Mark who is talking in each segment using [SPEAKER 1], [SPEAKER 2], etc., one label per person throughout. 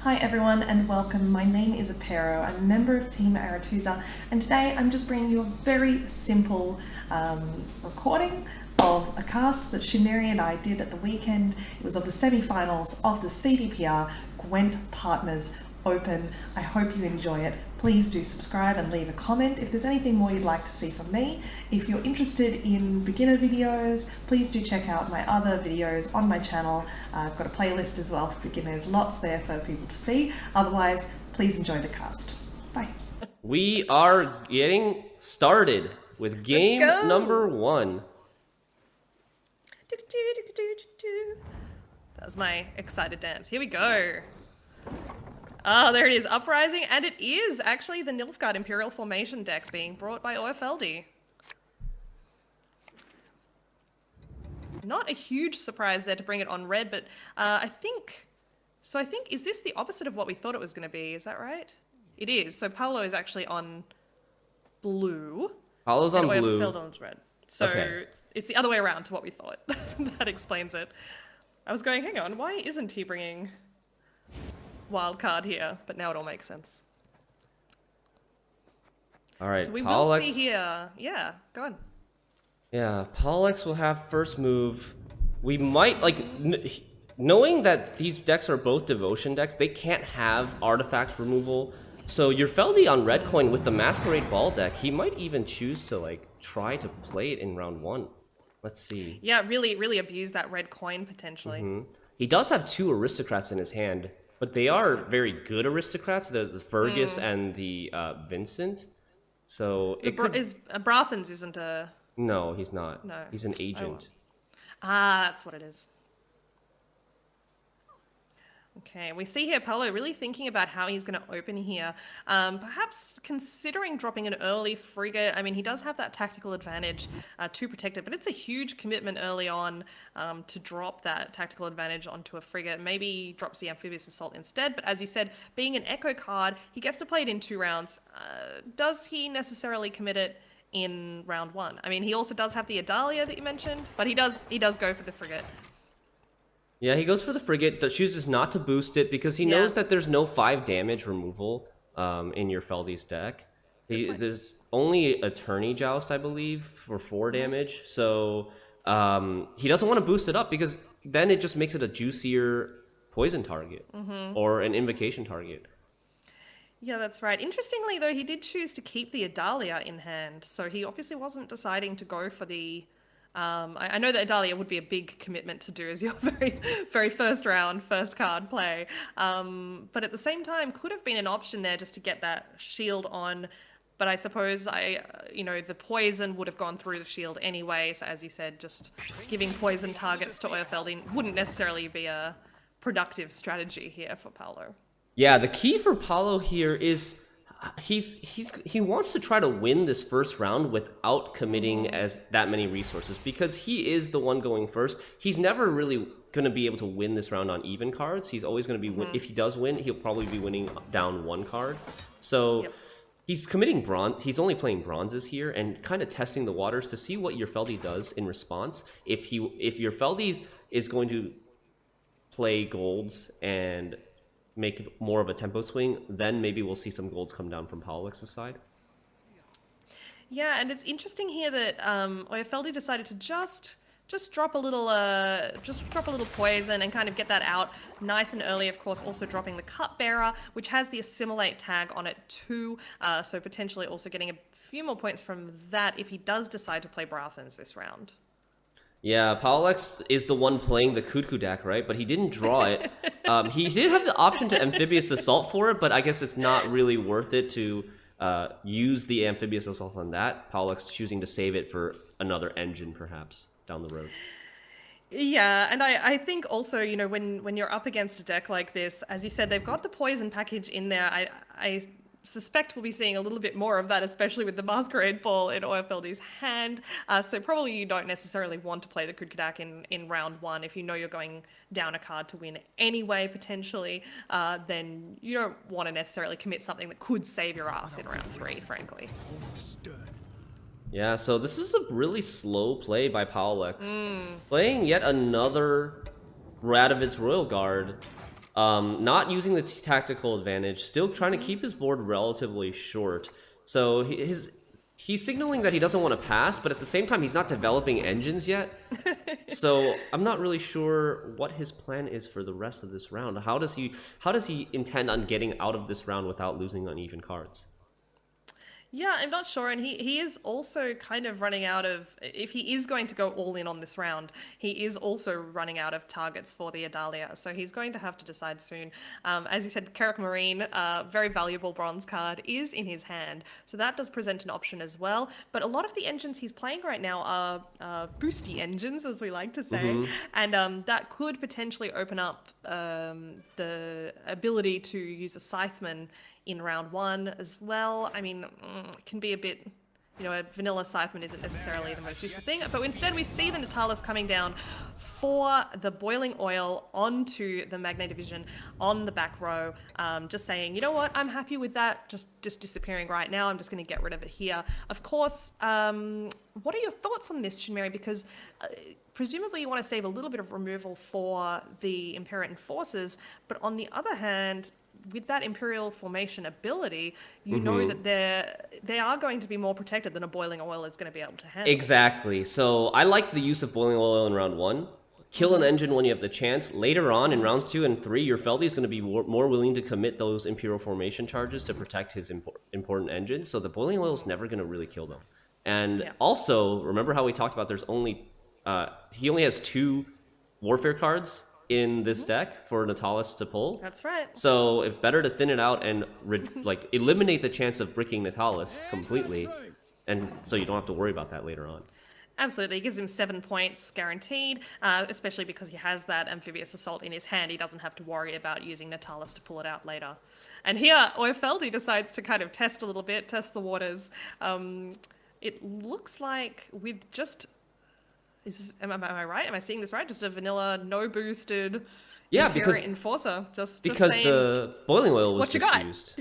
[SPEAKER 1] Hi everyone and welcome. My name is Apero. I'm a member of Team Aretusa and today I'm just bringing you a very simple recording of a cast that Shinmiri and I did at the weekend. It was of the semi-finals of the CDPR GWENT Partners Open. I hope you enjoy it. Please do subscribe and leave a comment if there's anything more you'd like to see from me. If you're interested in beginner videos, please do check out my other videos on my channel. I've got a playlist as well for beginners, lots there for people to see. Otherwise, please enjoy the cast. Bye.
[SPEAKER 2] We are getting started with game number 1.
[SPEAKER 3] That was my excited dance. Here we go. Oh, there it is, Uprising, and it is actually the Nilfgaard Imperial Formation deck being brought by Euerfeldi. Not a huge surprise there to bring it on red, but I think, is this the opposite of what we thought it was going to be? Is that right? It is. So Pawlo is actually on blue.
[SPEAKER 2] Pawlo's on blue.
[SPEAKER 3] Euerfeldi's red. So okay. It's the other way around to what we thought. That explains it. I was going, hang on, why isn't he bringing wild card here? But now it all makes sense.
[SPEAKER 2] All right,
[SPEAKER 3] so we will see here. Yeah, go on.
[SPEAKER 2] Yeah, Pawloex will have first move. We might, knowing that these decks are both devotion decks, they can't have artifacts removal. So Euerfeldi on red coin with the Masquerade Ball deck, he might even choose to try to play it in round 1. Let's see.
[SPEAKER 3] Yeah, really abuse that red coin potentially.
[SPEAKER 2] He does have 2 aristocrats in his hand, but they are very good aristocrats, the Fergus and the Vincent. So
[SPEAKER 3] Brathens isn't a...
[SPEAKER 2] No, he's not.
[SPEAKER 3] No.
[SPEAKER 2] He's an agent.
[SPEAKER 3] Ah, that's what it is. Okay, we see here Pawlo really thinking about how he's going to open here. Perhaps considering dropping an early frigate. I mean, he does have that tactical advantage to protect it, but it's a huge commitment early on to drop that tactical advantage onto a frigate. Maybe he drops the amphibious assault instead, but as you said, being an echo card, he gets to play it in 2 rounds. Does he necessarily commit it in round 1? I mean, he also does have the Adalia that you mentioned, but he does go for the frigate.
[SPEAKER 2] Yeah, he goes for the frigate, chooses not to boost it because he knows that there's no 5 damage removal in Euerfeldi's deck. There's only Attorney Joust, I believe, for 4 damage. So he doesn't want to boost it up because then it just makes it a juicier poison target or an invocation target.
[SPEAKER 3] Yeah, that's right. Interestingly, though, he did choose to keep the Adalia in hand. So he obviously wasn't deciding to go for the... I know that Adalia would be a big commitment to do as your very first round, first card play. But at the same time, could have been an option there just to get that shield on. But I suppose the poison would have gone through the shield anyway. So as you said, just giving poison targets to Euerfeldi wouldn't necessarily be a productive strategy here for Pawlo.
[SPEAKER 2] Yeah, the key for Pawlo here is he wants to try to win this first round without committing as that many resources because he is the one going first. He's never really going to be able to win this round on even cards. He's always going to be if he does win, he'll probably be winning down 1 card. So he's committing bronze. He's only playing bronzes here and kind of testing the waters to see what Euerfeldi does in response. If Euerfeldi is going to play golds and make more of a tempo swing, then maybe we'll see some golds come down from Pawloex's side.
[SPEAKER 3] Yeah, and it's interesting here that Euerfeldi decided to just drop a little poison and kind of get that out nice and early. Of course, also dropping the Cupbearer, which has the assimilate tag on it too. So potentially also getting a few more points from that if he does decide to play Brathens this round.
[SPEAKER 2] Yeah, Pawloex is the one playing the Kutku deck, right? But he didn't draw it. He did have the option to Amphibious Assault for it, but I guess it's not really worth it to use the Amphibious Assault on that. Pawloex choosing to save it for another engine, perhaps, down the road.
[SPEAKER 3] Yeah, and I think also, when you're up against a deck like this, as you said, they've got the poison package in there. I suspect we'll be seeing a little bit more of that, especially with the Masquerade Ball in Euerfeldi's hand. So probably you don't necessarily want to play the Kutku in round 1. If you know you're going down a card to win anyway, potentially, then you don't want to necessarily commit something that could save your ass in round 3, frankly.
[SPEAKER 2] Yeah, so this is a really slow play by Pawloex. Playing yet another Radovid's Royal Guard. Not using the tactical advantage, still trying to keep his board relatively short. So he's signaling that he doesn't want to pass, but at the same time, he's not developing engines yet. So I'm not really sure what his plan is for the rest of this round. How does he intend on getting out of this round without losing uneven cards?
[SPEAKER 3] Yeah, I'm not sure. And he is also kind of running out of, if he is going to go all in on this round, he is also running out of targets for the Adalia. So he's going to have to decide soon. As you said, Carrick Marine, very valuable bronze card, is in his hand. So that does present an option as well. But a lot of the engines he's playing right now are boosty engines, as we like to say. And that could potentially open up the ability to use a Scytheman in round 1 as well. I mean, it can be a bit, a vanilla Scytheman isn't necessarily the most useful thing, but instead we see the Natalis coming down for the Boiling Oil onto the Magne Division on the back row, just saying, you know what, I'm happy with that, just disappearing right now, I'm just going to get rid of it here. Of course, what are your thoughts on this, Shinmiri? Because presumably you want to save a little bit of removal for the Imperial Enforcers, but on the other hand, with that Imperial Formation ability, you know that they are going to be more protected than a Boiling Oil is going to be able to handle.
[SPEAKER 2] Exactly. So I like the use of Boiling Oil in round 1. Kill an engine when you have the chance. Later on, in rounds 2 and 3, Euerfeldi is going to be more willing to commit those Imperial Formation charges to protect his important engines. So the Boiling Oil is never going to really kill them. And also, remember how we talked about there's only... he only has 2 Warfare cards in this deck for Natalis to pull.
[SPEAKER 3] That's right.
[SPEAKER 2] So it's better to thin it out and eliminate the chance of bricking Natalis completely, and so you don't have to worry about that later on.
[SPEAKER 3] Absolutely, it gives him 7 points guaranteed, especially because he has that Amphibious Assault in his hand. He doesn't have to worry about using Natalis to pull it out later. And here, Euerfeldi decides to kind of test a little bit, test the waters. It looks like with just... Am I right? Am I seeing this right? Just a vanilla, no boosted
[SPEAKER 2] because
[SPEAKER 3] Enforcer. Just
[SPEAKER 2] because
[SPEAKER 3] saying,
[SPEAKER 2] the Boiling Oil was
[SPEAKER 3] what you
[SPEAKER 2] just
[SPEAKER 3] got?
[SPEAKER 2] used.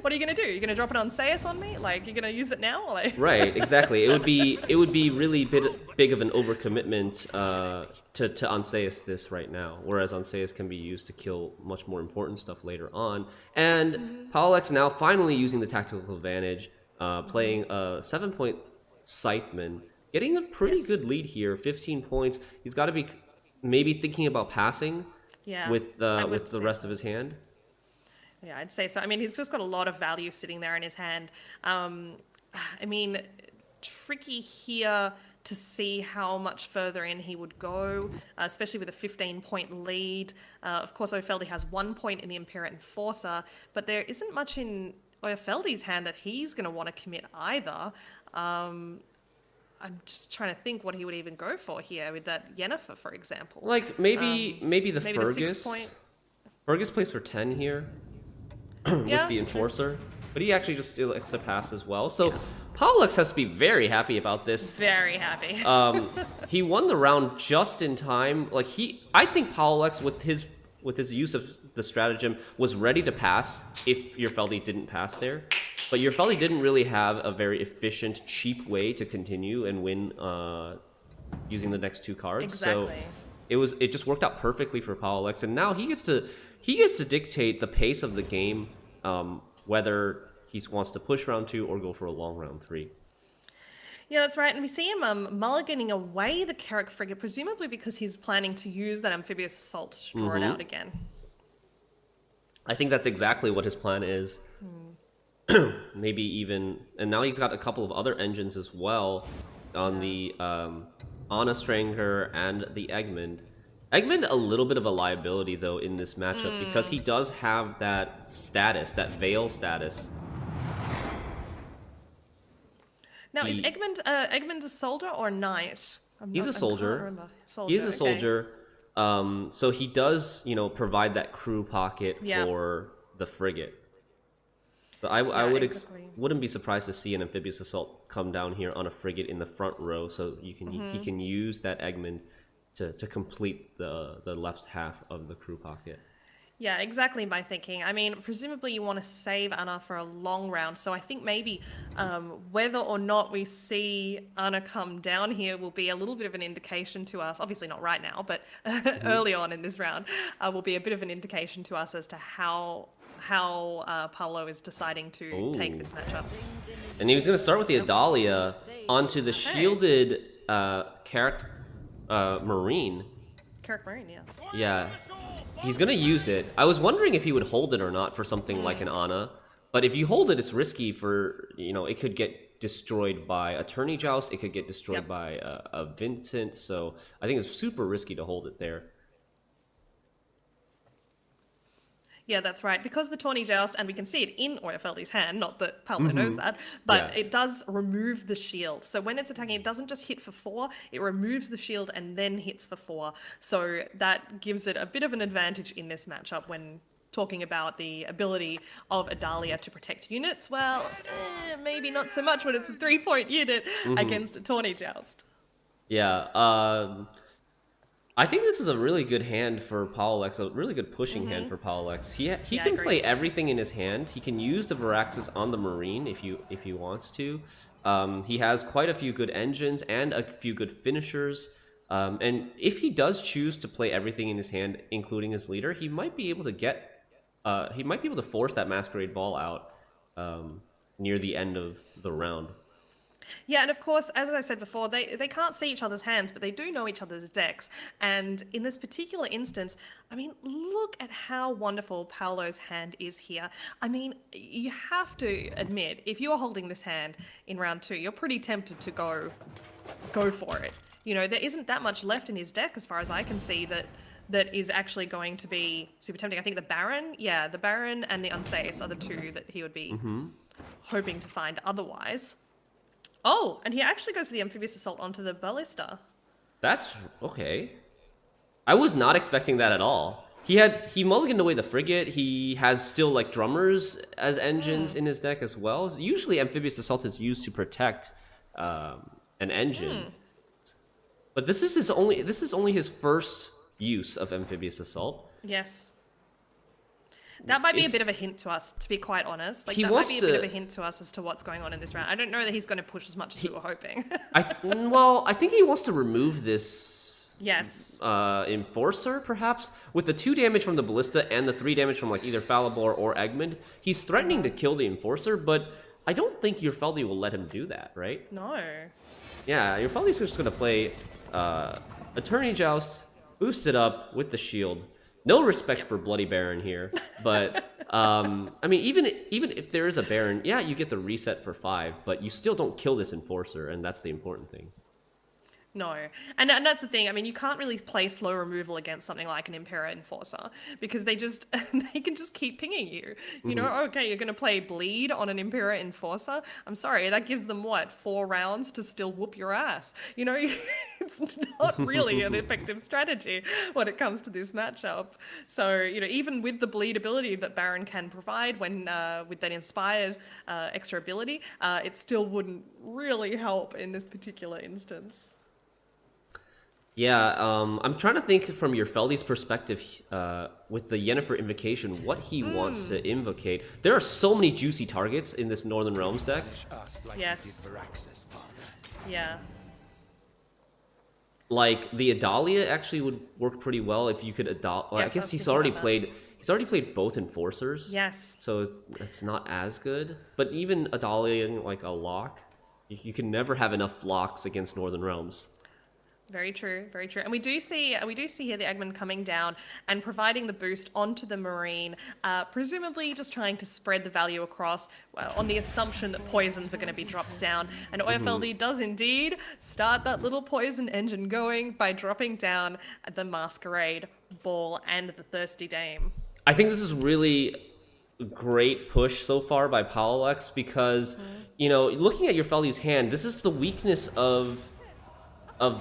[SPEAKER 3] What are you gonna do? You're gonna drop it on Seius on me? Like you're gonna use it now? Like...
[SPEAKER 2] Right, exactly. It would be really big of an overcommitment to Seius this right now, whereas Seius can be used to kill much more important stuff later on. And Pawloex now finally using the tactical advantage, playing a 7-point Scytheman. Getting a pretty good lead here, 15 points. He's got to be maybe thinking about passing with the rest of his hand.
[SPEAKER 3] Yeah, I'd say so. I mean, he's just got a lot of value sitting there in his hand. I mean, tricky here to see how much further in he would go, especially with a 15-point lead. Of course, Euerfeldi has 1 point in the Imperial Enforcer, but there isn't much in Euerfeldi's hand that he's going to want to commit either. I'm just trying to think what he would even go for here with that Yennefer, for example.
[SPEAKER 2] Like maybe the Fergus.
[SPEAKER 3] The 6 point.
[SPEAKER 2] Fergus plays for 10 here with the Enforcer, but he actually just elects to pass as well. So Pawloex has to be very happy about this.
[SPEAKER 3] Very happy.
[SPEAKER 2] He won the round just in time. I think Pawloex with his use of the stratagem was ready to pass if Euerfeldi didn't pass there. But Euerfeldi didn't really have a very efficient, cheap way to continue and win using the next 2 cards.
[SPEAKER 3] Exactly.
[SPEAKER 2] So it just worked out perfectly for Pawloex, and now he gets to dictate the pace of the game, whether he wants to push round 2 or go for a long round 3.
[SPEAKER 3] Yeah, that's right. And we see him mulliganing away the Carrick frigate, presumably because he's planning to use that Amphibious Assault to draw it out again.
[SPEAKER 2] I think that's exactly what his plan is. Maybe even... And now he's got a couple of other engines as well on the Anna Stranger and the Egmont. Egmont, a little bit of a liability, though, in this matchup, because he does have that status, that Veil status.
[SPEAKER 3] Now, is Egmont a soldier or knight?
[SPEAKER 2] He's a soldier. He is a soldier. So he does, provide that crew pocket for the frigate. But I wouldn't be surprised to see an Amphibious Assault come down here on a frigate in the front row, so he can use that Egmont to complete the left half of the crew pocket.
[SPEAKER 3] Yeah, exactly my thinking. I mean, presumably you want to save Anna for a long round, so I think maybe whether or not we see Anna come down here will be a little bit of an indication to us. Obviously not right now, but early on in this round will be a bit of an indication to us as to how Paolo is deciding to take this
[SPEAKER 2] Ooh.
[SPEAKER 3] matchup.
[SPEAKER 2] And he was going to start with the Adalia onto the shielded Marine.
[SPEAKER 3] Carrick Marine, yeah.
[SPEAKER 2] Yeah. He's going to use it. I was wondering if he would hold it or not for something like an Ana. But if you hold it, it's risky for, it could get destroyed by a Tourney Joust. It could get destroyed by a Vincent. So I think it's super risky to hold it there.
[SPEAKER 3] Yeah, that's right. Because the Tawny Joust, and we can see it in Euerfeldi's hand, not that Paolo knows that, but it does remove the shield. So when it's attacking, it doesn't just hit for 4, it removes the shield and then hits for 4. So that gives it a bit of an advantage in this matchup when talking about the ability of Adalia to protect units. Well, maybe not so much when it's a 3-point unit against a Tawny Joust.
[SPEAKER 2] Yeah, I think this is a really good hand for Pawloex, a really good pushing hand for Pawloex. He can play everything in his hand. He can use the Viraxis on the Marine if he wants to. He has quite a few good engines and a few good finishers. And if he does choose to play everything in his hand, including his leader, he might be able to force that Masquerade Ball out near the end of the round.
[SPEAKER 3] Yeah, and of course, as I said before, they can't see each other's hands, but they do know each other's decks. And in this particular instance, I mean, look at how wonderful Paolo's hand is here. I mean, you have to admit, if you are holding this hand in round 2, you're pretty tempted to go for it. There isn't that much left in his deck, as far as I can see, that is actually going to be super tempting. I think the Baron and the Unsafe are the two that he would be hoping to find otherwise. Oh, and he actually goes for the Amphibious Assault onto the Ballista.
[SPEAKER 2] That's okay. I was not expecting that at all. He mulliganed away the Frigate. He has still like drummers as engines in his deck as well. Usually Amphibious Assault is used to protect an engine. But this is only his first use of Amphibious Assault.
[SPEAKER 3] Yes. That might be a bit of a hint to us, to be quite honest. Like, that might be a bit of a hint to us as to what's going on in this round. I don't know that he's going to push as much as we were hoping.
[SPEAKER 2] I think he wants to remove this Enforcer, perhaps. With the 2 damage from the Ballista and the 3 damage from like either Falibor or Egmont, he's threatening to kill the Enforcer, but I don't think Euerfeldi will let him do that, right?
[SPEAKER 3] No.
[SPEAKER 2] Yeah, Euerfeldi's just going to play Attorney Joust, boost it up with the shield. No respect for Bloody Baron here, but I mean, even if there is a Baron, yeah, you get the reset for 5, but you still don't kill this Enforcer, and that's the important thing.
[SPEAKER 3] No. And that's the thing. I mean, you can't really play slow removal against something like an Impera Enforcer because they can just keep pinging you. Okay, you're going to play Bleed on an Impera Enforcer. I'm sorry, that gives them, 4 rounds to still whoop your ass. It's not really an effective strategy when it comes to this matchup. So, even with the Bleed ability that Baron can provide when with that inspired extra ability, it still wouldn't really help in this particular instance.
[SPEAKER 2] Yeah, I'm trying to think from Euerfeldi's perspective with the Yennefer Invocation, what he wants to invocate. There are so many juicy targets in this Northern Realms deck.
[SPEAKER 3] Yes. Yeah.
[SPEAKER 2] Like, the Adalia actually would work pretty well if you could I guess he's already played both Enforcers.
[SPEAKER 3] Yes.
[SPEAKER 2] So it's not as good. But even Adalia in like a lock, you can never have enough locks against Northern Realms.
[SPEAKER 3] Very true, very true. And we do see here the Egmont coming down and providing the boost onto the Marine, presumably just trying to spread the value across on the assumption that poisons are going to be dropped down. And Euerfeldi does indeed start that little poison engine going by dropping down the Masquerade Ball and the Thirsty Dame.
[SPEAKER 2] I think this is really a great push so far by Pawloex because, looking at Euerfeldi's hand, this is the weakness of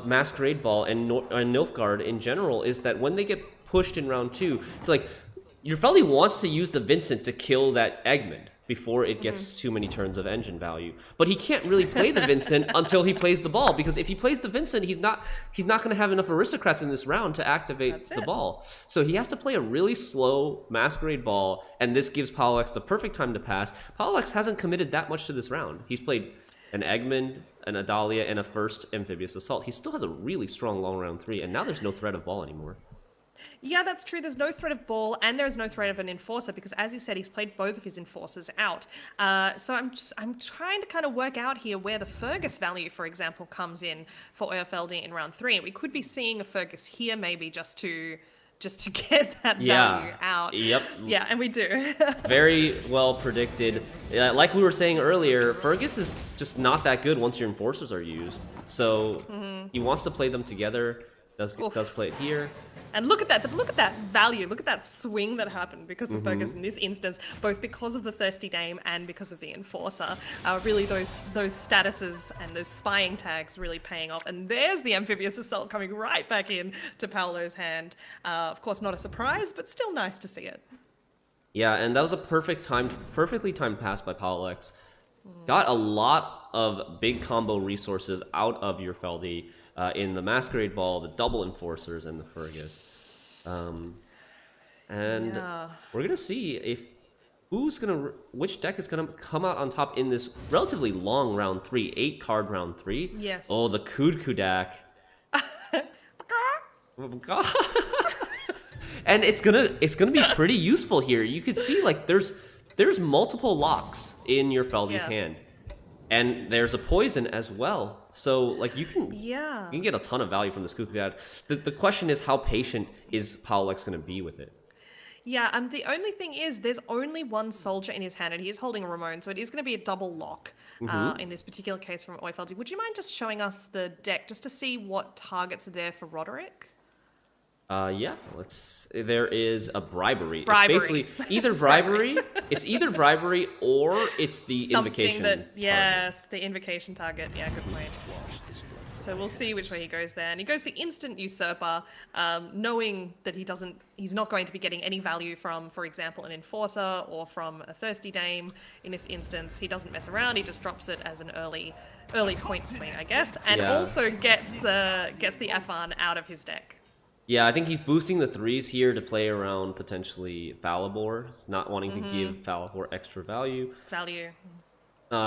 [SPEAKER 2] Masquerade Ball and Nilfgaard in general, is that when they get pushed in round 2, it's like Euerfeldi wants to use the Vincent to kill that Egmont, before it gets too many turns of engine value. But he can't really play the Vincent until he plays the ball, because if he plays the Vincent, he's not going to have enough aristocrats in this round to activate the ball. So he has to play a really slow Masquerade ball, and this gives Pawloex the perfect time to pass. Pawloex hasn't committed that much to this round. He's played an Egmont, an Adalia, and a first Amphibious Assault. He still has a really strong long round 3, and now there's no threat of ball anymore.
[SPEAKER 3] Yeah, that's true. There's no threat of ball, and there's no threat of an enforcer, because as you said, he's played both of his enforcers out. So I'm trying to kind of work out here where the Fergus value, for example, comes in for Euerfeldi in round 3. We could be seeing a Fergus here, maybe just to get that value out.
[SPEAKER 2] Yep.
[SPEAKER 3] Yeah, and we do.
[SPEAKER 2] Very well predicted. Like we were saying earlier, Fergus is just not that good once your enforcers are used. So he wants to play them together. Does play it here.
[SPEAKER 3] And look at that, but look at that value, look at that swing that happened because of Fergus in this instance, both because of the Thirsty Dame and because of the Enforcer. Really those statuses and those spying tags really paying off. And there's the Amphibious Assault coming right back in to Paolo's hand. Of course, not a surprise, but still nice to see it.
[SPEAKER 2] Yeah, and that was a perfectly timed pass by Pawloex. Got a lot of big combo resources out of Euerfeldi. In the Masquerade Ball, the double enforcers, and the Fergus. And we're gonna see if which deck is gonna come out on top in this relatively long round 3, 8-card round 3.
[SPEAKER 3] Yes.
[SPEAKER 2] Oh, the Kudak. And it's gonna be pretty useful here. You could see like there's multiple locks in your Feldi's hand. And there's a poison as well. So, like, you can get a ton of value from this Kudak. The question is, how patient is Pawloex going to be with it?
[SPEAKER 3] Yeah, the only thing is, there's only one soldier in his hand, and he is holding a Ramon, so it is going to be a double lock in this particular case from Euerfeldi. Would you mind just showing us the deck, just to see what targets are there for Roderick?
[SPEAKER 2] Yeah, there is a bribery. It's
[SPEAKER 3] Bribery.
[SPEAKER 2] basically either bribery, it's either bribery or it's the invocation target.
[SPEAKER 3] Yes, the invocation target. Yeah, good point. So we'll see which way he goes there. And he goes for instant Usurper, knowing that he's not going to be getting any value from, for example, an Enforcer or from a Thirsty Dame in this instance. He doesn't mess around, he just drops it as an early point swing, I guess. And also gets the Afan out of his deck.
[SPEAKER 2] Yeah, I think he's boosting the 3s here to play around potentially Falibor, not wanting to give Falibor extra value.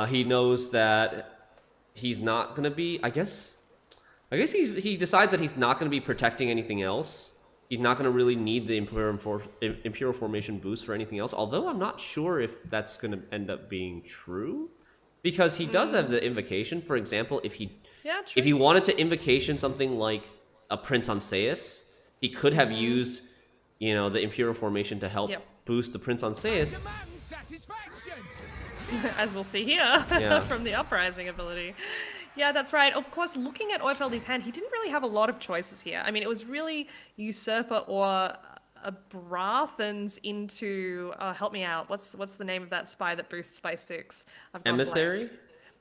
[SPEAKER 2] He knows that he's not going to be, I guess he decides that he's not going to be protecting anything else. He's not going to really need the Imperial Formation boost for anything else, although I'm not sure if that's going to end up being true. Because he does have the invocation. For example, if he wanted to invocation something like a Prince Anseus, he could have used, the Imperial Formation to help boost the Prince Anseus.
[SPEAKER 3] As we'll see here from the Uprising ability. Yeah, that's right. Of course, looking at Euerfeldi's hand, he didn't really have a lot of choices here. I mean, it was really Usurper or a Brathens into... help me out. What's the name of that spy that boosts by 6?
[SPEAKER 2] Emissary?
[SPEAKER 3] Blank.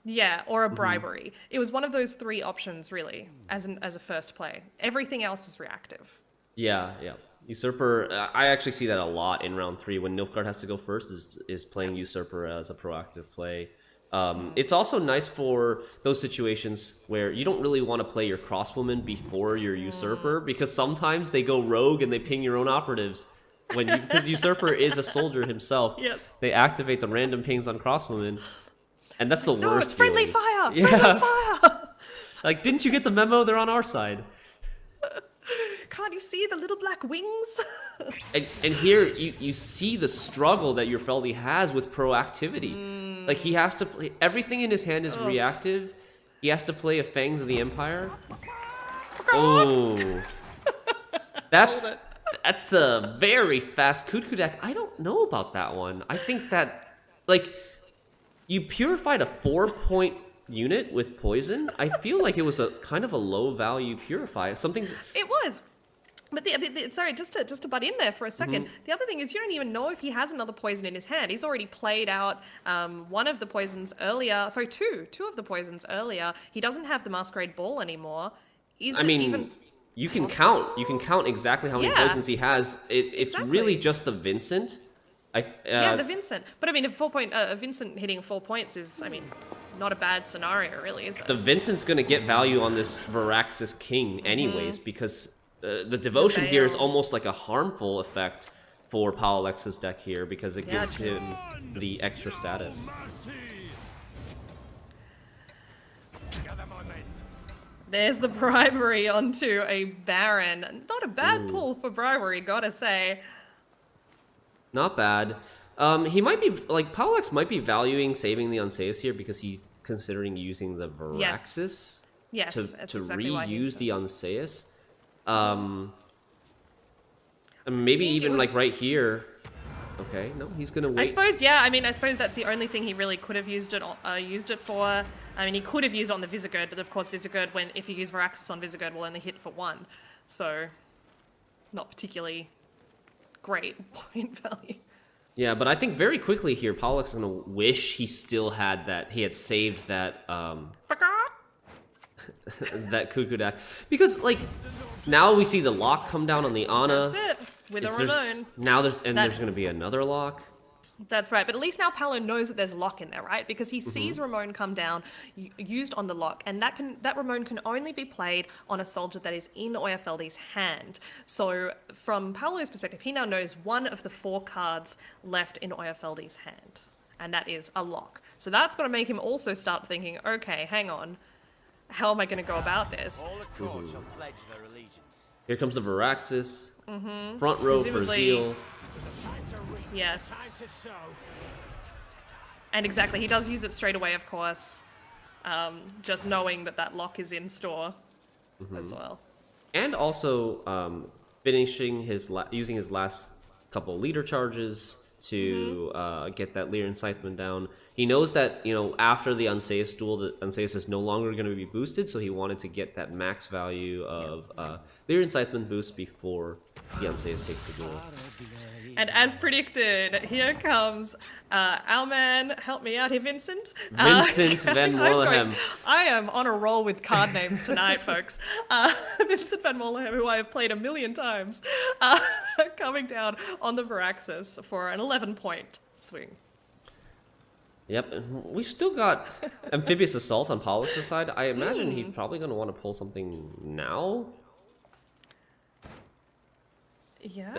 [SPEAKER 3] Yeah, or a bribery. It was one of those 3 options, really, as a first play. Everything else was reactive.
[SPEAKER 2] Yeah. Usurper, I actually see that a lot in round 3 when Nilfgaard has to go first, is playing Usurper as a proactive play. It's also nice for those situations where you don't really want to play your Crosswoman before your Usurper, because sometimes they go rogue and they ping your own operatives. Because Usurper is a soldier himself.
[SPEAKER 3] Yes.
[SPEAKER 2] They activate the random pings on Crosswoman. And that's the worst.
[SPEAKER 3] No, it's friendly fire!
[SPEAKER 2] Yeah.
[SPEAKER 3] Friendly fire!
[SPEAKER 2] Like, didn't you get the memo? They're on our side.
[SPEAKER 3] Can't you see the little black wings?
[SPEAKER 2] and here you see the struggle that Euerfeldi has with proactivity. Like, he has to play... Everything in his hand is reactive. He has to play a Fangs of the Empire. Oh. That's a very fast Kudak. I don't know about that one. I think that, like... You purified a 4-point unit with poison. I feel like it was a kind of a low value purify. Something.
[SPEAKER 3] It was. But sorry, just to butt in there for a second. The other thing is you don't even know if he has another poison in his hand. He's already played out one of the poisons earlier. Sorry, two of the poisons earlier. He doesn't have the Masquerade Ball anymore. You can count. You can count exactly how many poisons he has. It's really just the Vincent. Yeah, the Vincent. But I mean, a Vincent hitting 4 points is, I mean, not a bad scenario, really, is it?
[SPEAKER 2] The Vincent's gonna get value on this Varaxis King anyways, because the devotion here is
[SPEAKER 3] Veil.
[SPEAKER 2] almost like a harmful effect for Pawloex's deck here, because it gives
[SPEAKER 3] true.
[SPEAKER 2] him the extra status.
[SPEAKER 3] There's the bribery onto a Baron. Not a bad pull for bribery, gotta say.
[SPEAKER 2] Not bad. He might be, like, Pawloex might be valuing saving the Unseus here because he's considering using the Varaxis
[SPEAKER 3] Yes,
[SPEAKER 2] to
[SPEAKER 3] that's exactly why he
[SPEAKER 2] reuse
[SPEAKER 3] used
[SPEAKER 2] the Unseus. And maybe even, like, right here. Okay, no, he's gonna wait.
[SPEAKER 3] I suppose, yeah. I mean, I suppose that's the only thing he really could have used it for. I mean, he could have used it on the Visigoth, but of course, Visigoth, if you use Varaxis on Visigoth, will only hit for 1. So, not particularly great point value.
[SPEAKER 2] Yeah, but I think very quickly here, Pawloex is gonna wish he still had that. He had saved that that Cuckoo deck, because like now we see the lock come down on the Ana.
[SPEAKER 3] That's it. With a
[SPEAKER 2] There's-
[SPEAKER 3] Ramon.
[SPEAKER 2] Now there's gonna be another lock.
[SPEAKER 3] That's right, but at least now Paolo knows that there's lock in there, right? Because he
[SPEAKER 2] Mm-hmm.
[SPEAKER 3] sees Ramon come down, used on the lock, and that Ramon can only be played on a soldier that is in Euerfeldi's hand. So from Paolo's perspective, he now knows one of the 4 cards left in Euerfeldi's hand, and that is a lock. So that's going to make him also start thinking, okay, hang on, how am I going to go about this?
[SPEAKER 4] All accord shall pledge their allegiance.
[SPEAKER 2] Here comes the Varaxis. Front row for
[SPEAKER 3] Presumably-
[SPEAKER 2] Zeal.
[SPEAKER 3] Yes. And exactly, he does use it straight away, of course, just knowing that that lock is in store as well.
[SPEAKER 2] And also finishing using his last couple leader charges to get that leader incitement down. He knows that, you know, after the Unseus duel, the Unseus is no longer going to be boosted, so he wanted to get that max value of leader incitement boost before the Unseus takes the duel.
[SPEAKER 3] And as predicted, here comes our man, help me out here, Vincent.
[SPEAKER 2] Vincent Van Morlehem.
[SPEAKER 3] I am on a roll with card names tonight, folks. Vincent Van Morlehem, who I have played a million times, coming down on the Varaxis for an 11-point swing.
[SPEAKER 2] Yep, and we've still got Amphibious Assault on Pawloex's side. I imagine he's probably going to want to pull something now.
[SPEAKER 3] Yeah.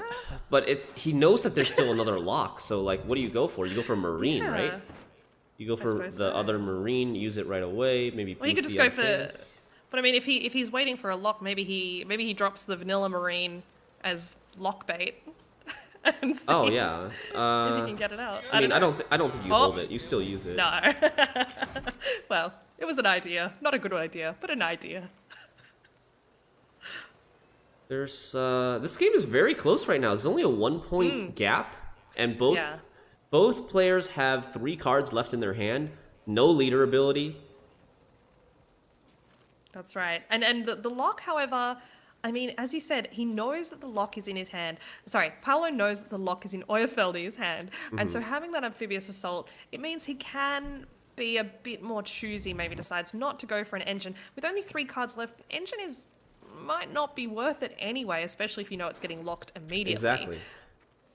[SPEAKER 2] But he knows that there's still another lock, so like, what do you go for? You go for Marine,
[SPEAKER 3] Yeah.
[SPEAKER 2] right? You go for the
[SPEAKER 3] suppose so.
[SPEAKER 2] other Marine, use it right away. Maybe.
[SPEAKER 3] Well, he could
[SPEAKER 2] boost
[SPEAKER 3] just
[SPEAKER 2] the
[SPEAKER 3] go for.
[SPEAKER 2] Unseus.
[SPEAKER 3] But I mean, if he's waiting for a lock, maybe he drops the vanilla Marine as lock bait. And sees
[SPEAKER 2] Oh yeah.
[SPEAKER 3] if he can get it out.
[SPEAKER 2] I mean, I
[SPEAKER 3] know.
[SPEAKER 2] don't think you
[SPEAKER 3] Oh.
[SPEAKER 2] hold it. You still use it.
[SPEAKER 3] No. Well, it was an idea. Not a good idea, but an idea.
[SPEAKER 2] There's this game is very close right now. There's only a 1-point gap, and both players have 3 cards left in their hand. No leader ability.
[SPEAKER 3] That's right. And the lock, however, I mean, as you said, he knows that the lock is in his hand. Sorry, Paolo knows that the lock is in Euerfeldi's hand. And so having that Amphibious Assault, it means he can be a bit more choosy, maybe decides not to go for an engine. With only 3 cards left, engine might not be worth it anyway, especially if you know it's getting locked immediately.
[SPEAKER 2] Exactly.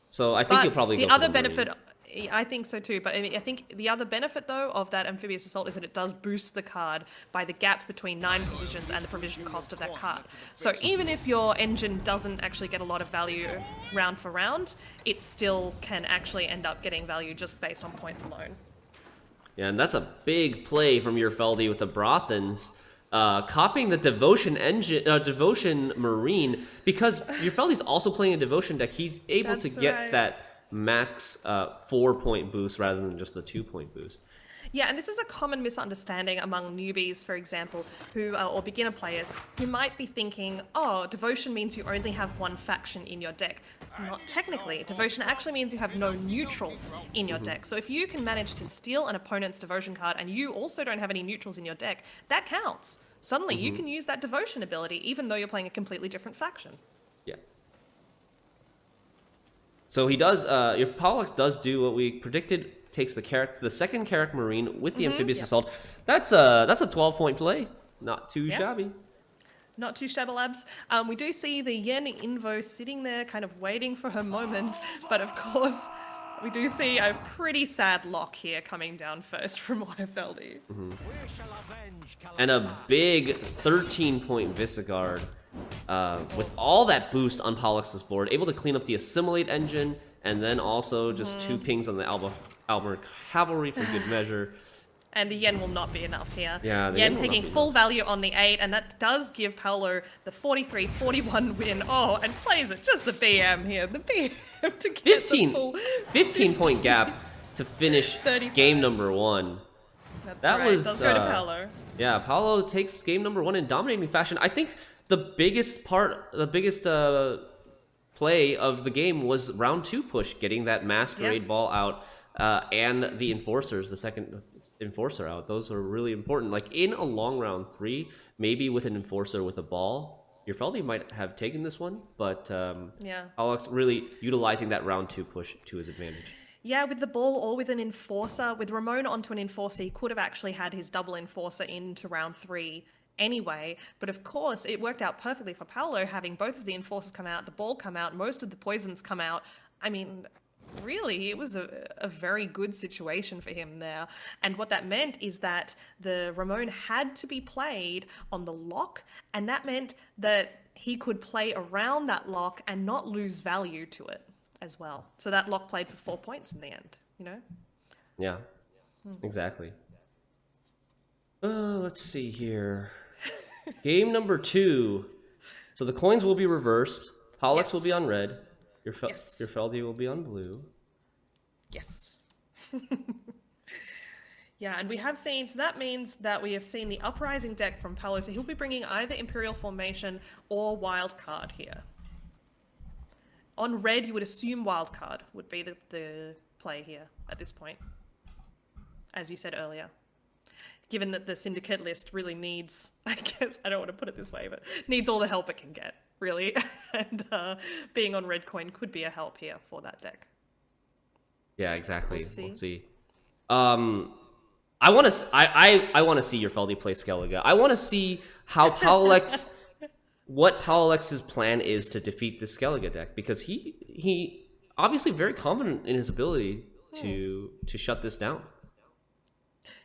[SPEAKER 2] So I think
[SPEAKER 3] But
[SPEAKER 2] you'll probably
[SPEAKER 3] the
[SPEAKER 2] go
[SPEAKER 3] other
[SPEAKER 2] for the
[SPEAKER 3] benefit,
[SPEAKER 2] Marine.
[SPEAKER 3] I think so too. But I mean, I think the other benefit though of that Amphibious Assault is that it does boost the card by the gap between 9 provisions and the provision cost of that card. So even if your engine doesn't actually get a lot of value round for round, it still can actually end up getting value just based on points alone.
[SPEAKER 2] Yeah, and that's a big play from Euerfeldi with the Brothans. Copying the Devotion Marine, because Euerfeldi's also playing a Devotion deck. He's able to
[SPEAKER 3] That's
[SPEAKER 2] get
[SPEAKER 3] right.
[SPEAKER 2] that max 4-point boost rather than just the 2-point boost.
[SPEAKER 3] Yeah, and this is a common misunderstanding among newbies, for example, who or beginner players who might be thinking, oh, devotion means you only have one faction in your deck. Not technically. Devotion actually means you have no neutrals in your deck. So if you can manage to steal an opponent's devotion card and you also don't have any neutrals in your deck, that counts. Suddenly you can use that devotion ability even though you're playing a completely different faction.
[SPEAKER 2] Yeah. So he does. If Pawloex does do what we predicted, takes the second Carrack Marine with the Amphibious Assault. That's a 12-point play. Not too shabby.
[SPEAKER 3] Not too shabby-labs. We do see the Yen Invo sitting there kind of waiting for her moment, but of course We do see a pretty sad lock here coming down first from Euerfeldi.
[SPEAKER 4] We shall avenge
[SPEAKER 2] And a big 13-point Visigoard with all that boost on Pawloex's board, able to clean up the Assimilate engine, and then also just 2 pings on the Albert Cavalry for good measure.
[SPEAKER 3] And the yen will not be enough here.
[SPEAKER 2] Yeah, the
[SPEAKER 3] yen
[SPEAKER 2] yen will
[SPEAKER 3] taking
[SPEAKER 2] not be
[SPEAKER 3] full value on the 8, and that does give Paolo the 43-41 win. Oh, and plays it just the BM here. The BM to get the full
[SPEAKER 2] 15-point gap to finish
[SPEAKER 3] 35.
[SPEAKER 2] game number 1.
[SPEAKER 3] That's
[SPEAKER 2] That
[SPEAKER 3] right.
[SPEAKER 2] was,
[SPEAKER 3] Does go to Paolo.
[SPEAKER 2] Yeah, Paolo takes game number 1 in dominating fashion. I think the biggest play of the game was round 2 push, getting that Masquerade ball out, and the Enforcers, the second Enforcer out. Those are really important. Like in a long round 3, maybe with an Enforcer with a ball, Euerfeldi might have taken this one, but Pawloex really utilizing that round 2 push to his advantage.
[SPEAKER 3] Yeah, with the ball or with an Enforcer. With Ramon onto an Enforcer, he could have actually had his double Enforcer into round 3 anyway. But of course, it worked out perfectly for Paolo, having both of the Enforcers come out, the ball come out, most of the poisons come out. I mean, really, it was a very good situation for him there. And what that meant is that the Ramon had to be played on the lock, and that meant that he could play around that lock and not lose value to it as well. So that lock played for 4 points in the end, you know?
[SPEAKER 2] Yeah, exactly. Let's see here. Game number 2. So the coins will be reversed. Pawloex will be on red. Euerfeldi will be on blue.
[SPEAKER 3] Yes. Yeah, and we have seen, so that means that we have seen the Uprising deck from Paolo, so he'll be bringing either Imperial Formation or Wild Card here. On red, you would assume Wild Card would be the play here at this point, as you said earlier. Given that the Syndicate list really needs, I guess, I don't want to put it this way, but needs all the help it can get, really. And being on red coin could be a help here for that deck.
[SPEAKER 2] Yeah, exactly.
[SPEAKER 3] We'll see.
[SPEAKER 2] I want to see Euerfeldi play Skellige. I want to see how Pawloex, what Pawloex's plan is to defeat the Skellige deck, because he obviously very confident in his ability to shut this down.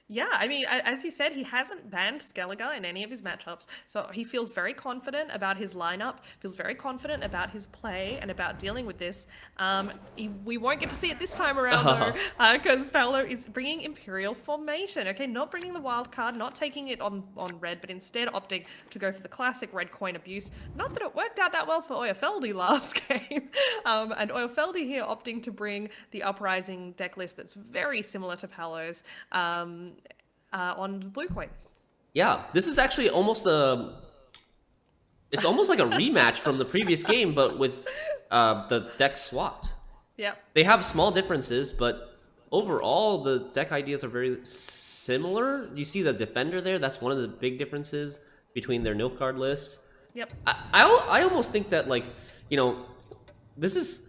[SPEAKER 3] Yeah, I mean, as you said, he hasn't banned Skellige in any of his matchups, so he feels very confident about his lineup, feels very confident about his play and about dealing with this. We won't get to see it this time around, though, because Paolo is bringing Imperial Formation, okay? Not bringing the wild card, not taking it on red, but instead opting to go for the classic red coin abuse. Not that it worked out that well for Euerfeldi last game. And Euerfeldi here opting to bring the Uprising deck list that's very similar to Paolo's. On blue coin.
[SPEAKER 2] Yeah, this is actually almost it's almost like a rematch from the previous game, but with the deck swapped.
[SPEAKER 3] Yeah.
[SPEAKER 2] They have small differences, but overall the deck ideas are very similar. You see the Defender there, that's one of the big differences between their Nilfgaard lists.
[SPEAKER 3] Yep.
[SPEAKER 2] I almost think that, like, you know, this is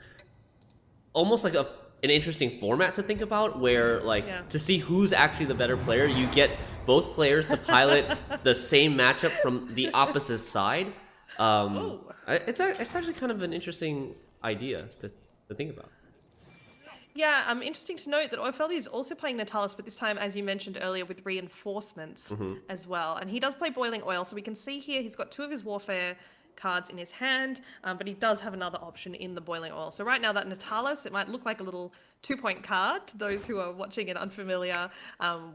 [SPEAKER 2] almost like an interesting format to think about, where, like, to see who's actually the better player, you get both players to pilot the same matchup from the opposite side. It's actually kind of an interesting idea to think about.
[SPEAKER 3] Yeah, interesting to note that Euerfeldi is also playing Natalis, but this time, as you mentioned earlier, with reinforcements as well. And he does play Boiling Oil, so we can see here he's got 2 of his Warfare cards in his hand, but he does have another option in the Boiling Oil. So right now that Natalis, it might look like a little 2-point card to those who are watching and unfamiliar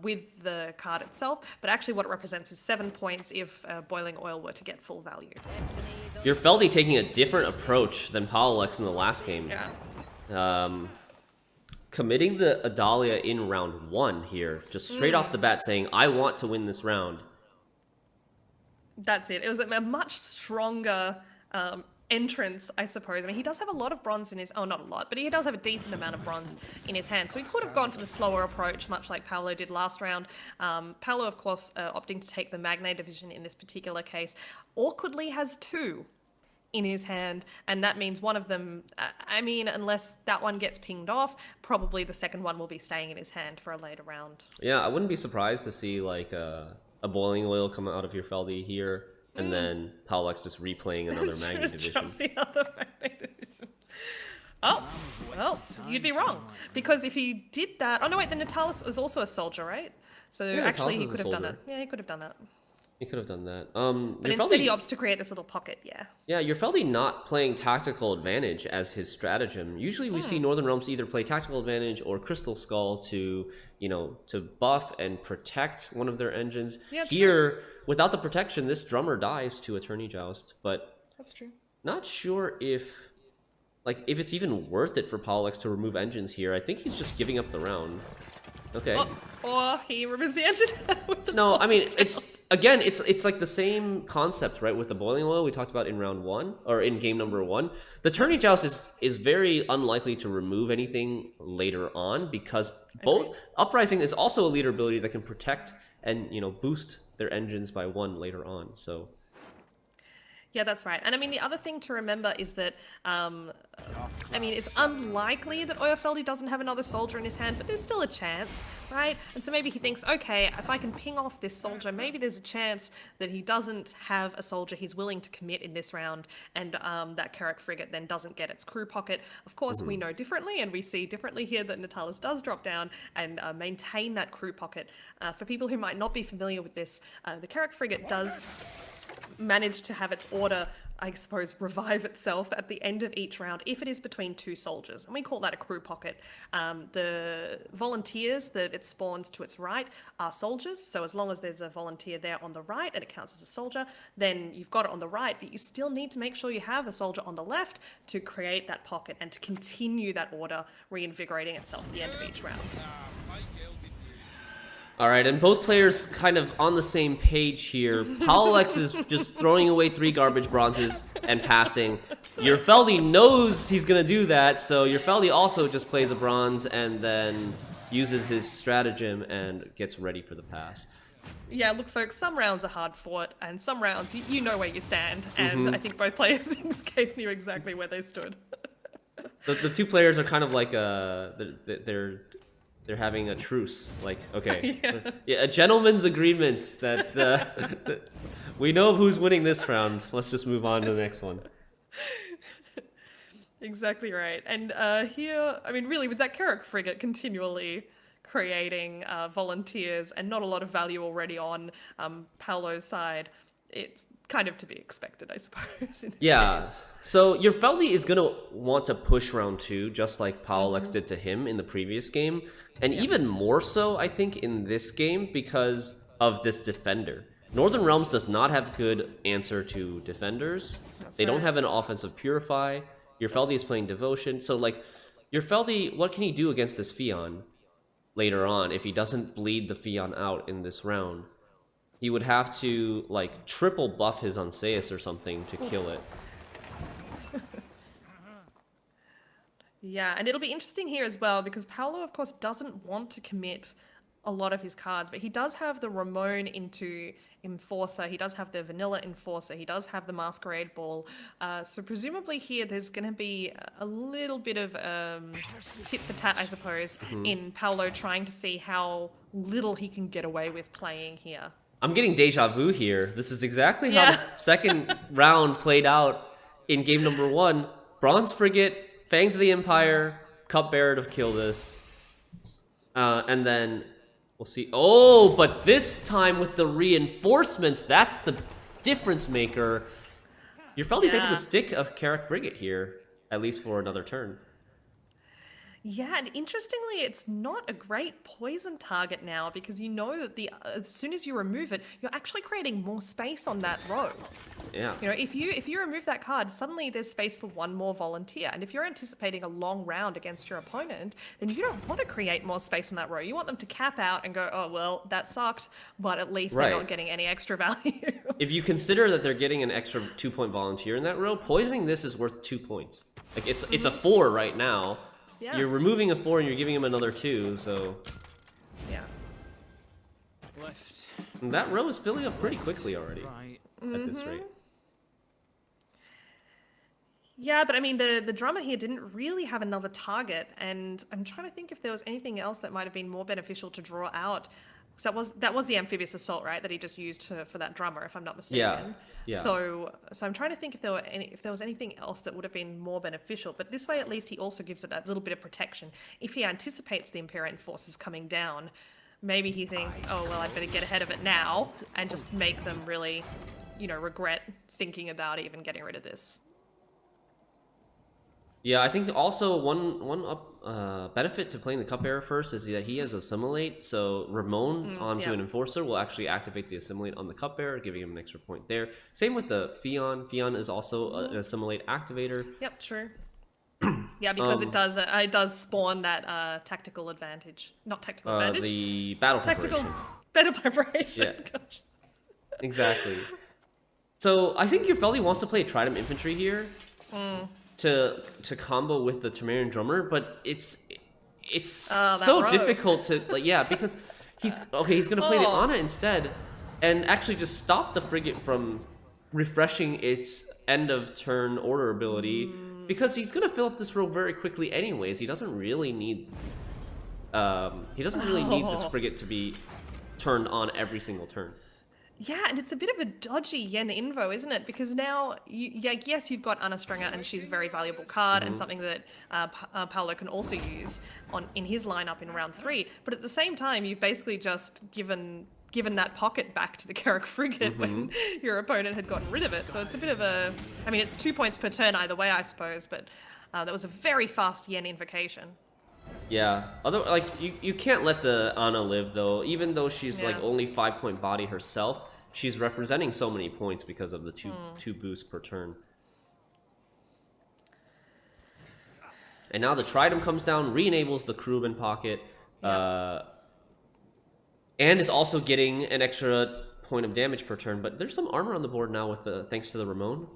[SPEAKER 3] with the card itself, but actually what it represents is 7 points if Boiling Oil were to get full value.
[SPEAKER 2] Euerfeldi taking a different approach than Pawloex in the last game.
[SPEAKER 3] Yeah.
[SPEAKER 2] Committing the Adalia in round 1 here, just straight off the bat saying, I want to win this round.
[SPEAKER 3] That's it. It was a much stronger entrance, I suppose. I mean, he does have a lot of bronze in his... Oh, not a lot, but he does have a decent amount of bronze in his hand. So he could have gone for the slower approach, much like Paolo did last round. Paolo, of course, opting to take the Magne division in this particular case, awkwardly has 2 in his hand, and that means one of them, I mean, unless that one gets pinged off, probably the second one will be staying in his hand for a later round.
[SPEAKER 2] Yeah, I wouldn't be surprised to see, like, a Boiling Oil come out of Euerfeldi here, and then Pawloex just replaying another Magne division.
[SPEAKER 3] The other Magne division. Oh, well, you'd be wrong. Because if he did that... Oh, no, wait, the Natalis was also a soldier, right? So
[SPEAKER 2] Yeah,
[SPEAKER 3] actually, he
[SPEAKER 2] Natalis is a
[SPEAKER 3] could have done
[SPEAKER 2] soldier.
[SPEAKER 3] that. Yeah, he could have done that.
[SPEAKER 2] He could have done that.
[SPEAKER 3] But instead, he opts to create this little pocket, yeah.
[SPEAKER 2] Yeah, Euerfeldi not playing tactical advantage as his stratagem. Usually we see Northern Realms either play tactical advantage or Crystal Skull to, you know, to buff and protect one of their engines.
[SPEAKER 3] Yeah,
[SPEAKER 2] Here, without the protection, this drummer dies to Attorney Joust, but
[SPEAKER 3] That's true.
[SPEAKER 2] not sure if it's even worth it for Pawloex to remove engines here. I think he's just giving up the round. Okay.
[SPEAKER 3] Oh, or he removes the engine with the
[SPEAKER 2] No, I mean,
[SPEAKER 3] Joust.
[SPEAKER 2] it's like the same concept, right? With the boiling oil we talked about in round 1 or in game number 1. The Attorney Joust is very unlikely to remove anything later on because both Uprising is also a leader ability that can protect and, you know, boost their engines by 1 later on. So
[SPEAKER 3] Yeah, that's right. And I mean, the other thing to remember is that, I mean, it's unlikely that Euerfeldi doesn't have another soldier in his hand, but there's still a chance, right? And so maybe he thinks, okay, if I can ping off this soldier, maybe there's a chance that he doesn't have a soldier he's willing to commit in this round, and that Carrack frigate then doesn't get its crew pocket. Of course, we know differently, and we see differently here that Natalis does drop down and maintain that crew pocket. For people who might not be familiar with this, the Carrack frigate does manage to have its order, I suppose, revive itself at the end of each round if it is between 2 soldiers, and we call that a crew pocket. The volunteers that it spawns to its right are soldiers, so as long as there's a volunteer there on the right and it counts as a soldier, then you've got it on the right, but you still need to make sure you have a soldier on the left to create that pocket and to continue that order reinvigorating itself at the end of each round.
[SPEAKER 2] all right, and both players kind of on the same page here. Pawloex is just throwing away 3 garbage bronzes and passing. Euerfeldi knows he's going to do that, so Euerfeldi also just plays a bronze and then uses his stratagem and gets ready for the pass.
[SPEAKER 3] Yeah, look, folks, some rounds are hard fought, and some rounds, you know where you stand, and I think both players in this case knew exactly where they stood.
[SPEAKER 2] The 2 players are kind of like they're having a truce, like, okay, yeah, a gentleman's agreement that we know who's winning this round. Let's just move on to the next one.
[SPEAKER 3] Exactly right. And here, I mean, really, with that Carrack frigate continually creating volunteers and not a lot of value already on Paolo's side, it's kind of to be expected, I suppose. In this case.
[SPEAKER 2] So Euerfeldi is going to want to push round 2, just like Pawloex did to him in the previous game. And even more so, I think, in this game because of this defender. Northern Realms does not have good answer to defenders. They don't have an offensive Purify. Euerfeldi is playing Devotion. So, like, Euerfeldi, what can he do against this Fion later on if he doesn't bleed the Fion out in this round? He would have to, like, triple buff his Unseus or something to kill it.
[SPEAKER 3] Yeah, and it'll be interesting here as well because Paolo, of course, doesn't want to commit a lot of his cards, but he does have the Ramon into Enforcer, he does have the Vanilla Enforcer, he does have the Masquerade Ball, so presumably here there's going to be a little bit of tit for tat, I suppose, in Paolo trying to see how little he can get away with playing here.
[SPEAKER 2] I'm getting deja vu here. This is exactly how the second round played out in game number 1. Bronze Frigate, Fangs of the Empire, Cupbearer to kill this. And then we'll see. Oh, but this time with the reinforcements, that's the difference maker. Euerfeldi's able to stick a Carrack frigate here, at least for another turn.
[SPEAKER 3] Yeah, and interestingly, it's not a great poison target now because you know that as soon as you remove it, you're actually creating more space on that row.
[SPEAKER 2] Yeah.
[SPEAKER 3] You know, if you remove that card, suddenly there's space for 1 more volunteer. And if you're anticipating a long round against your opponent, then you don't want to create more space on that row. You want them to cap out and go, oh, well, that sucked, but at least they're not getting any extra value.
[SPEAKER 2] If you consider that they're getting an extra 2-point volunteer in that row, poisoning this is worth 2 points. Like, it's a 4 right now.
[SPEAKER 3] Yeah.
[SPEAKER 2] You're removing a 4 and you're giving him another 2, so...
[SPEAKER 3] Yeah.
[SPEAKER 4] Left,
[SPEAKER 2] And that row is filling up pretty quickly already
[SPEAKER 4] right.
[SPEAKER 2] at this rate.
[SPEAKER 3] Yeah, but I mean, the drummer here didn't really have another target, and I'm trying to think if there was anything else that might have been more beneficial to draw out. So that was the amphibious assault, right? That he just used for that drummer, if I'm not mistaken.
[SPEAKER 2] Yeah.
[SPEAKER 3] So I'm trying to think if there was anything else that would have been more beneficial. But this way, at least, he also gives it a little bit of protection. If he anticipates the Imperial enforcers coming down, maybe he thinks, oh well, I'd better get ahead of it now and just make them really, regret thinking about even getting rid of this.
[SPEAKER 2] Yeah, I think also one benefit to playing the Cup Bearer first is that he has Assimilate, so Ramon onto an Enforcer will actually activate the Assimilate on the Cup Bearer, giving him an extra point there. Same with the Fion. Fion is also an Assimilate activator.
[SPEAKER 3] Yep, true. Yeah, because it does spawn that tactical advantage. Not tactical advantage.
[SPEAKER 2] The battle
[SPEAKER 3] tactical
[SPEAKER 2] preparation.
[SPEAKER 3] battle preparation.
[SPEAKER 2] Yeah.
[SPEAKER 3] Gosh.
[SPEAKER 2] Exactly. So I think Euerfeldi wants to play Trident Infantry here. To combo with the Temerian drummer, but it's so difficult to because he's gonna play the Ana instead and actually just stop the frigate from refreshing its end of turn order ability because he's gonna fill up this row very quickly anyways. He doesn't really need this frigate to be turned on every single turn.
[SPEAKER 3] Yeah, and it's a bit of a dodgy Yen Invo, isn't it? Because now, yes, you've got Anna Stringer, and she's a very valuable card and something that Paolo can also use in his lineup in round 3. But at the same time, you've basically just given that pocket back to the Carrack frigate when your opponent had gotten rid of it. So it's a bit of a... I mean, it's 2 points per turn either way, I suppose, but that was a very fast Yen invocation.
[SPEAKER 2] Yeah, although you can't let the Ana live though. Even though she's only 5-point body herself, she's representing so many points because of the two boosts per turn. And now the Trident comes down, re-enables the Kruben pocket, and is also getting an extra point of damage per turn. But there's some armor on the board now with thanks to the Ramon,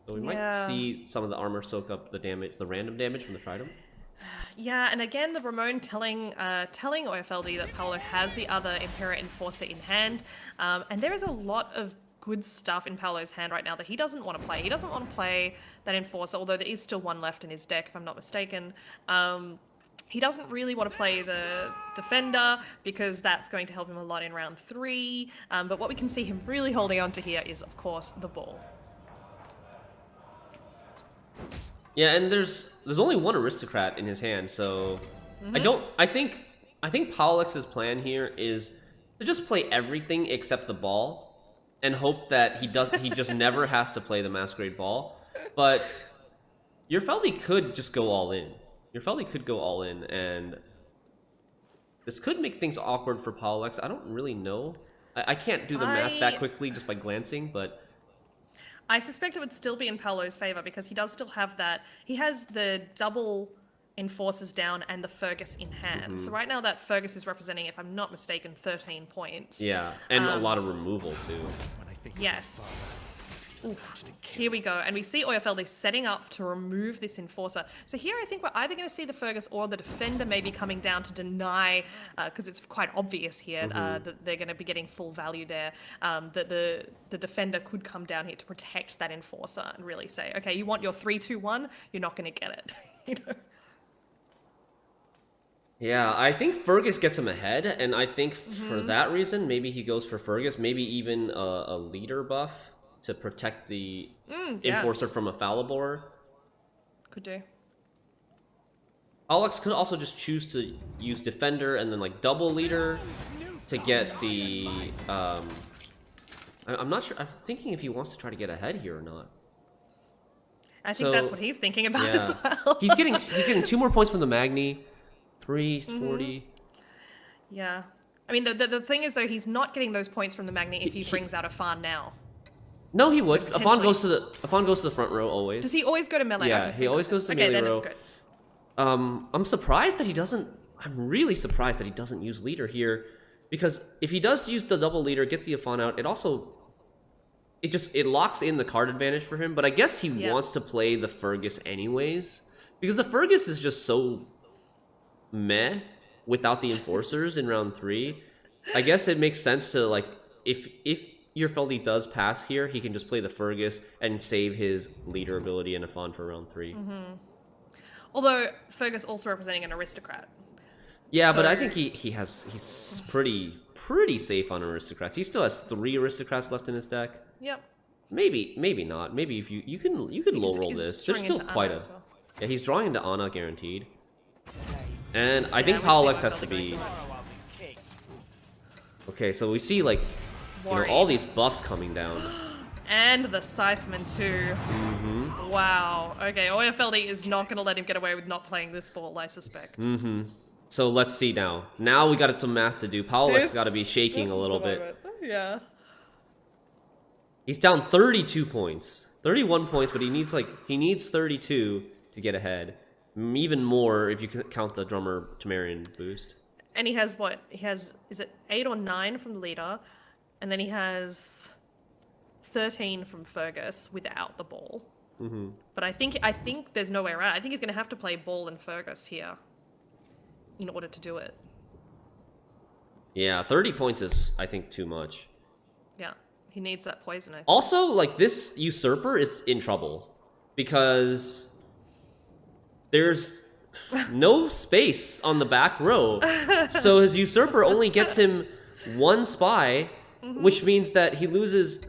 [SPEAKER 2] so we might see some of the armor soak up the damage, the random damage from the Trident.
[SPEAKER 3] Yeah, and again, the Ramon telling Euerfeldi that Paolo has the other Imperial Enforcer in hand, and there is a lot of good stuff in Paolo's hand right now that he doesn't want to play. He doesn't want to play that Enforcer, although there is still one left in his deck, if I'm not mistaken. He doesn't really want to play the Defender because that's going to help him a lot in round 3, but what we can see him really holding on to here is, of course, the ball.
[SPEAKER 2] Yeah, and there's only one aristocrat in his hand, so I think Pawloex's plan here is to just play everything except the ball and hope that he just never has to play the Masquerade Ball. But Euerfeldi could just go all in. Euerfeldi could go all in, and this could make things awkward for Pawloex. I don't really know. I can't do the math that quickly just by glancing, but
[SPEAKER 3] I suspect it would still be in Paolo's favor because he does still have that. He has the double Enforcers down and the Fergus in hand. So right now that Fergus is representing, if I'm not mistaken, 13 points.
[SPEAKER 2] Yeah, and a lot of removal too.
[SPEAKER 3] Yes. Oof. Here we go. And we see Euerfeldi setting up to remove this Enforcer. So here I think we're either going to see the Fergus or the Defender maybe coming down to deny, because it's quite obvious here that they're going to be getting full value there, that the Defender could come down here to protect that Enforcer and really say, okay, you want your 3-2-1, you're not going to get it. You know?
[SPEAKER 2] Yeah, I think Fergus gets him ahead, and I think for that reason, maybe he goes for Fergus, maybe even a leader buff to protect the Enforcer from a Falibor.
[SPEAKER 3] Could do.
[SPEAKER 2] Pawloex could also just choose to use Defender and then double leader to get the... I'm not sure. I'm thinking if he wants to try to get ahead here or not.
[SPEAKER 3] I think that's what he's thinking about as well.
[SPEAKER 2] he's getting 2 more points from the Magni. 340.
[SPEAKER 3] Yeah. I mean, the thing is, though, he's not getting those points from the Magni if he brings out a Afan now.
[SPEAKER 2] No, he would. Afan goes to the front row always.
[SPEAKER 3] Does he always go to melee?
[SPEAKER 2] Yeah, he always goes to melee row.
[SPEAKER 3] Okay, then it's good.
[SPEAKER 2] I'm surprised that he doesn't... I'm really surprised that he doesn't use leader here, because if he does use the double leader, get the Afan out, it also... It locks in the card advantage for him, but I guess he wants to play the Fergus anyways, because the Fergus is just so meh without the Enforcers in round 3. I guess it makes sense to, if Euerfeldi does pass here, he can just play the Fergus and save his leader ability and Afan for round 3.
[SPEAKER 3] Although Fergus also representing an aristocrat.
[SPEAKER 2] Yeah, but I
[SPEAKER 3] So-
[SPEAKER 2] think he's pretty safe on aristocrats. He still has 3 aristocrats left in his deck.
[SPEAKER 3] Yep.
[SPEAKER 2] Maybe not. Maybe if you can low roll
[SPEAKER 3] He's
[SPEAKER 2] this. There's
[SPEAKER 3] drawing
[SPEAKER 2] still
[SPEAKER 3] into
[SPEAKER 2] quite
[SPEAKER 3] Anna
[SPEAKER 2] a
[SPEAKER 3] as well.
[SPEAKER 2] yeah. He's drawing into Anna guaranteed, and I
[SPEAKER 3] Yeah,
[SPEAKER 2] think
[SPEAKER 3] we see
[SPEAKER 2] Pawloex
[SPEAKER 3] what
[SPEAKER 2] has to
[SPEAKER 3] Euerfeldi
[SPEAKER 2] be
[SPEAKER 3] goes
[SPEAKER 2] okay. So we see like
[SPEAKER 3] Worry.
[SPEAKER 2] all these buffs coming down.
[SPEAKER 3] And the Scytheman too.
[SPEAKER 2] Mm-hmm.
[SPEAKER 3] Wow. Okay, Euerfeldi is not going to let him get away with not playing this ball, I suspect.
[SPEAKER 2] Mm-hmm. So let's see now. Now we got some math to do. Pawloex got to be shaking a little bit.
[SPEAKER 3] Yeah.
[SPEAKER 2] He's down 32 points, 31 points, but he needs 32 to get ahead. Even more if you count the drummer Temerian boost.
[SPEAKER 3] And he has what? Is it 8 or 9 from the leader? And then he has 13 from Fergus without the ball.
[SPEAKER 2] Mm-hmm.
[SPEAKER 3] But I think there's no way around. I think he's going to have to play ball and Fergus here in order to do it.
[SPEAKER 2] Yeah, 30 points is, I think, too much.
[SPEAKER 3] Yeah, he needs that poison. I think.
[SPEAKER 2] Also, like, this usurper is in trouble because there's no space on the back row. So his usurper only gets him 1 spy, which means that he loses.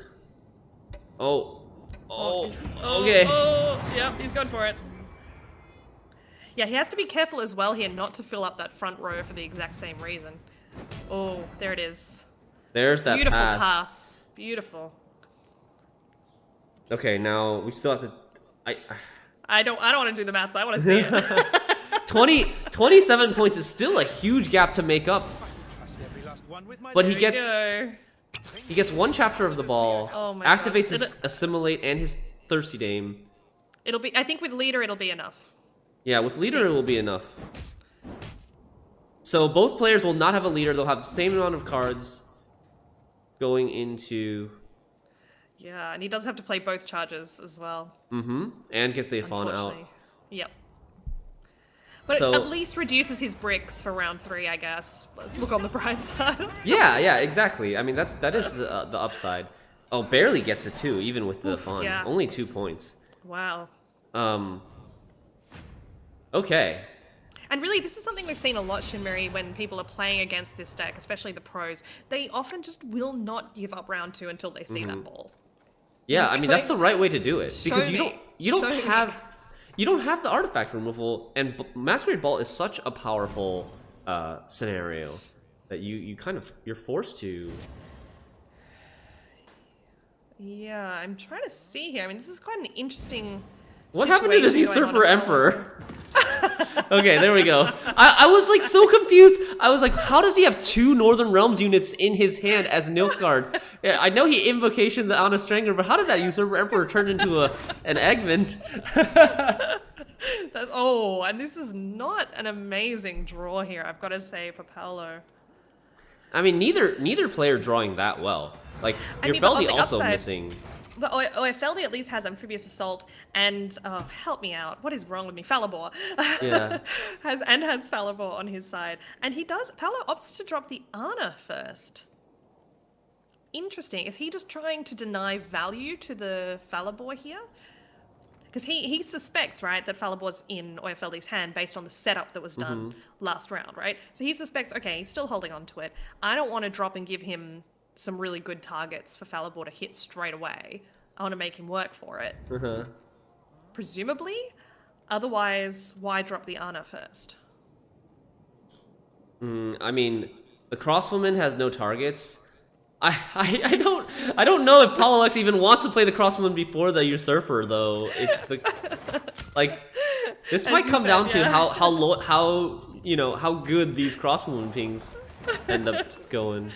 [SPEAKER 2] Okay.
[SPEAKER 3] Yep, he's going for it. Yeah, he has to be careful as well here not to fill up that front row for the exact same reason. Oh, there it is.
[SPEAKER 2] There's that
[SPEAKER 3] Beautiful
[SPEAKER 2] pass.
[SPEAKER 3] pass. Beautiful.
[SPEAKER 2] Okay, now we still have to.
[SPEAKER 3] I don't want to do the maths. I want to see it.
[SPEAKER 2] 27 points is still a huge gap to make up.
[SPEAKER 4] Trust every last one with my
[SPEAKER 2] But he
[SPEAKER 3] There we
[SPEAKER 2] gets
[SPEAKER 3] go.
[SPEAKER 2] he gets 1 chapter of the ball,
[SPEAKER 3] Oh my
[SPEAKER 2] activates
[SPEAKER 3] gosh.
[SPEAKER 2] his assimilate and his thirsty dame.
[SPEAKER 3] It'll be. I think with leader it'll be enough.
[SPEAKER 2] Yeah, with leader it will be enough. So both players will not have a leader. They'll have the same amount of cards going into.
[SPEAKER 3] Yeah, and he does have to play both charges as well.
[SPEAKER 2] Mm-hmm. And get the fawn out.
[SPEAKER 3] Unfortunately. Yep. But
[SPEAKER 2] So-
[SPEAKER 3] it at least reduces his bricks for round 3, I guess. Let's look on the bright side.
[SPEAKER 2] Yeah, exactly. I mean, that is the upside. Oh, barely gets it too, even with the fawn.
[SPEAKER 3] yeah.
[SPEAKER 2] Only 2 points.
[SPEAKER 3] Wow.
[SPEAKER 2] Okay.
[SPEAKER 3] And really, this is something we've seen a lot, Shinmiri, when people are playing against this deck, especially the pros. They often just will not give up round 2 until they see that ball.
[SPEAKER 2] Yeah,
[SPEAKER 3] Just
[SPEAKER 2] I mean that's the
[SPEAKER 3] going-
[SPEAKER 2] right way to do it because
[SPEAKER 3] Show
[SPEAKER 2] you
[SPEAKER 3] me.
[SPEAKER 2] don't
[SPEAKER 3] Show me.
[SPEAKER 2] have the artifact removal, and Masquerade Ball is such a powerful scenario that you're forced to.
[SPEAKER 3] Yeah, I'm trying to see here. I mean, this is quite an interesting.
[SPEAKER 2] What happened to this
[SPEAKER 3] situation going on
[SPEAKER 2] usurper
[SPEAKER 3] at
[SPEAKER 2] emperor? Okay, there we go. I was like so confused. I was like, how does he have 2 Northern Realms units in his hand as Nilfgaard? Yeah, I know he invocation the Anna Strangler, but how did that usurper emperor turn into an Eggman?
[SPEAKER 3] And this is not an amazing draw here, I've got to say, for Paolo.
[SPEAKER 2] I mean, neither player drawing that well. Like
[SPEAKER 3] I mean, but on
[SPEAKER 2] Euerfeldi
[SPEAKER 3] the
[SPEAKER 2] also
[SPEAKER 3] upside-
[SPEAKER 2] missing.
[SPEAKER 3] But Euerfeldi at least has Amphibious Assault and, help me out, what is wrong with me? Falibor.
[SPEAKER 2] Yeah.
[SPEAKER 3] has Falibor on his side. And Paolo opts to drop the Anna first. Interesting. Is he just trying to deny value to the Falibor here? Because he suspects, right, that Falibor's in Euerfeldi's hand based on the setup that was done last round, right? So he suspects, okay, he's still holding on to it. I don't want to drop and give him some really good targets for Falibor to hit straight away. I want to make him work for it. Presumably. Otherwise, why drop the Anna first?
[SPEAKER 2] I mean, the Crosswoman has no targets. I don't know if Pawloex even wants to play the Crosswoman before the Usurper though. It's the like this
[SPEAKER 3] As
[SPEAKER 2] might
[SPEAKER 3] you
[SPEAKER 2] come
[SPEAKER 3] said,
[SPEAKER 2] down to
[SPEAKER 3] yeah.
[SPEAKER 2] how good these Crosswoman pings end up going.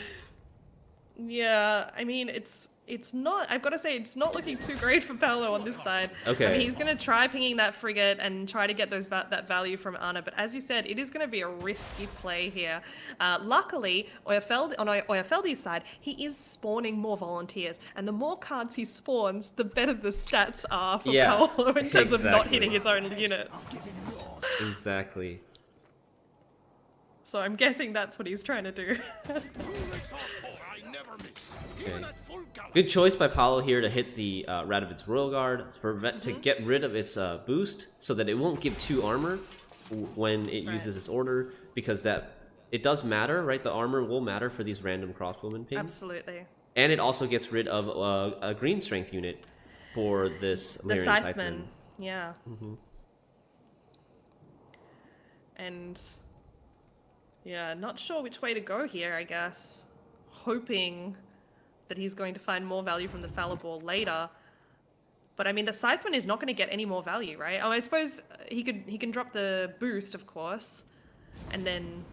[SPEAKER 3] Yeah, I mean, it's not, I've got to say, it's not looking too great for Paolo on this side.
[SPEAKER 2] Okay.
[SPEAKER 3] I mean, he's going to try pinging that frigate and try to get that value from Anna, but as you said, it is going to be a risky play here. Luckily, on Euerfeldi's side, he is spawning more volunteers, and the more cards he spawns, the better the stats are for
[SPEAKER 2] Yeah,
[SPEAKER 3] Paolo in terms of not
[SPEAKER 2] exactly.
[SPEAKER 3] hitting his own units.
[SPEAKER 2] Exactly.
[SPEAKER 3] So I'm guessing that's what he's trying to do.
[SPEAKER 2] Okay. Good choice by Paolo here to hit the Radovid's Royal Guard to get rid of its boost so that it won't give 2 armor when it uses its order. because it does matter, right? The armor will matter for these random crossbowman pings.
[SPEAKER 3] Absolutely.
[SPEAKER 2] And it also gets rid of a green strength unit for this
[SPEAKER 3] The
[SPEAKER 2] Lyrian
[SPEAKER 3] Scytheman. Yeah. And yeah, not sure which way to go here, I guess. Hoping that he's going to find more value from the Falibor later. But I mean, the Scytheman is not going to get any more value, right? Oh, I suppose he can drop the boost, of course. And then,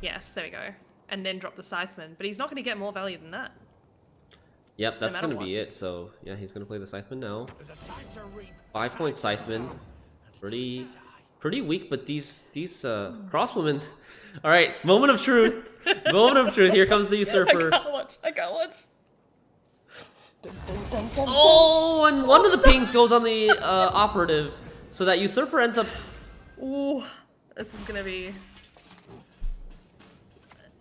[SPEAKER 3] yes, there we go. And then drop the Scytheman. But he's not going to get more value than that.
[SPEAKER 2] Yep, that's
[SPEAKER 3] matter
[SPEAKER 2] going to be
[SPEAKER 3] what.
[SPEAKER 2] it. So, yeah, he's going to play the Scytheman now.
[SPEAKER 4] There's a time to reap.
[SPEAKER 2] 5-point Scytheman. Pretty weak, but these crossbowmen... All right, moment of truth. Moment of truth. Here comes the Usurper.
[SPEAKER 3] I can't watch.
[SPEAKER 2] Oh, and one of the pings goes on the operative. So that Usurper ends up...
[SPEAKER 3] Ooh, this is going to be...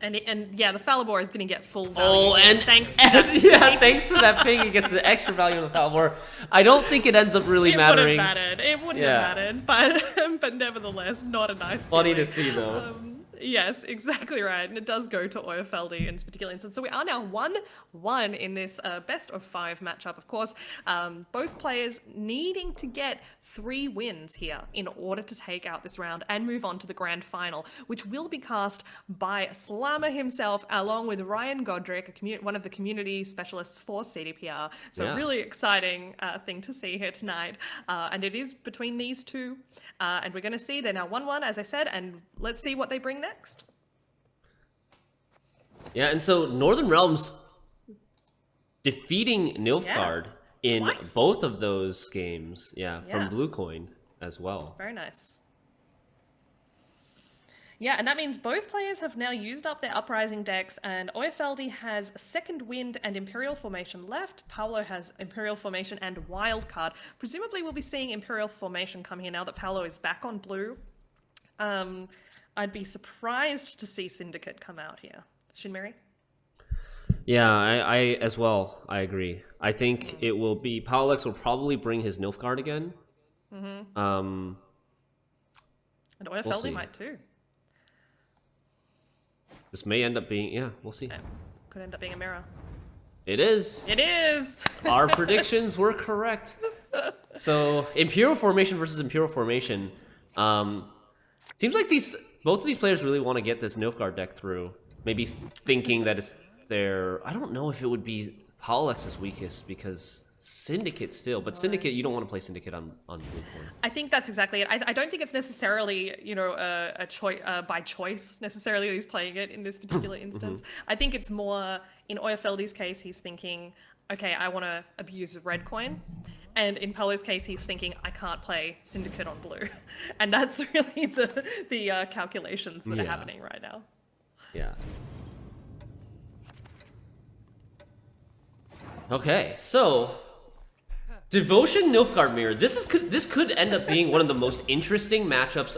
[SPEAKER 3] And yeah, the Falibor is going to get full value.
[SPEAKER 2] Oh, and
[SPEAKER 3] thanks to
[SPEAKER 2] thanks to that ping, it gets the extra value on the Falibor. I don't think it ends up really mattering.
[SPEAKER 3] It wouldn't have mattered, but nevertheless, not a nice
[SPEAKER 2] Funny
[SPEAKER 3] feeling.
[SPEAKER 2] to see, though.
[SPEAKER 3] Yes, exactly right. And it does go to Euerfeldi in this particular instance. So we are now 1-1 in this best of 5 matchup, of course. Both players needing to get 3 wins here in order to take out this round and move on to the grand final, which will be cast by Slammer himself, along with Ryan Godric, one of the community specialists for CDPR. So
[SPEAKER 2] Yeah.
[SPEAKER 3] really exciting thing to see here tonight. And it is between these two. And we're going to see they're now 1-1, as I said, and let's see what they bring next.
[SPEAKER 2] Yeah, and so Northern Realms defeating Nilfgaard in
[SPEAKER 3] twice.
[SPEAKER 2] both of those games. Yeah,
[SPEAKER 3] Yeah.
[SPEAKER 2] from Blue Coin as well.
[SPEAKER 3] Very nice. Yeah, and that means both players have now used up their Uprising decks, and Euerfeldi has Second Wind and Imperial Formation left. Pawlo has Imperial Formation and Wildcard. Presumably we'll be seeing Imperial Formation come here now that Pawlo is back on blue. I'd be surprised to see Syndicate come out here. Shinmiri?
[SPEAKER 2] Yeah, I as well. I agree. I think it will be... Pawloex will probably bring his Nilfgaard again.
[SPEAKER 3] And Euerfeldi
[SPEAKER 2] see.
[SPEAKER 3] might too.
[SPEAKER 2] This may end up being... Yeah, we'll see.
[SPEAKER 3] Could end up being a mirror.
[SPEAKER 2] It is.
[SPEAKER 3] It is!
[SPEAKER 2] Our predictions were correct. So, Imperial Formation versus Imperial Formation. Seems like both of these players really want to get this Nilfgaard deck through. Maybe thinking that it's their... I don't know if it would be Pawloex's weakest, because Syndicate still. But Syndicate, you don't want to play Syndicate on Blue Coin.
[SPEAKER 3] I think that's exactly it. I don't think it's necessarily, a choice by choice necessarily that he's playing it in this particular instance. I think it's more, in Euerfeldi's case, he's thinking, okay, I want to abuse red coin. And in Pawlo's case, he's thinking, I can't play Syndicate on blue. And that's really the calculations that are happening right now.
[SPEAKER 2] Yeah. Okay, so... Devotion Nilfgaard Mirror. This could end up being one of the most interesting matchups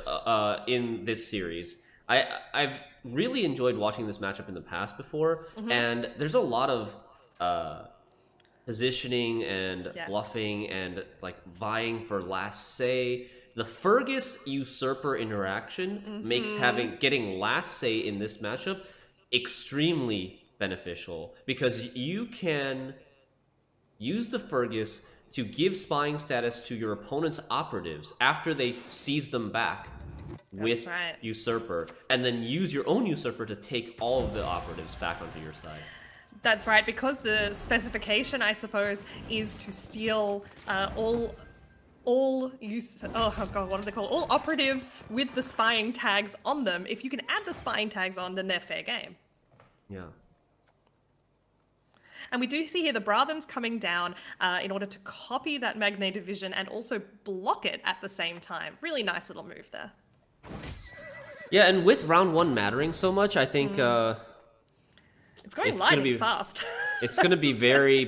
[SPEAKER 2] in this series. I've really enjoyed watching this matchup in the past before, and there's a lot of positioning and bluffing and like vying for last say. The Fergus Usurper interaction makes getting last say in this matchup extremely beneficial, because you can use the Fergus to give spying status to your opponent's operatives after they seize them back with Usurper, and then use your own Usurper to take all of the operatives back onto your side.
[SPEAKER 3] That's right, because the specification, I suppose, is to steal all operatives with the spying tags on them. If you can add the spying tags on, then they're fair game.
[SPEAKER 2] Yeah.
[SPEAKER 3] And we do see here the Brathens coming down in order to copy that Magne Division and also block it at the same time. Really nice little move there.
[SPEAKER 2] Yeah, and with round 1 mattering so much, I think
[SPEAKER 3] it's going lightning fast.
[SPEAKER 2] It's going to be very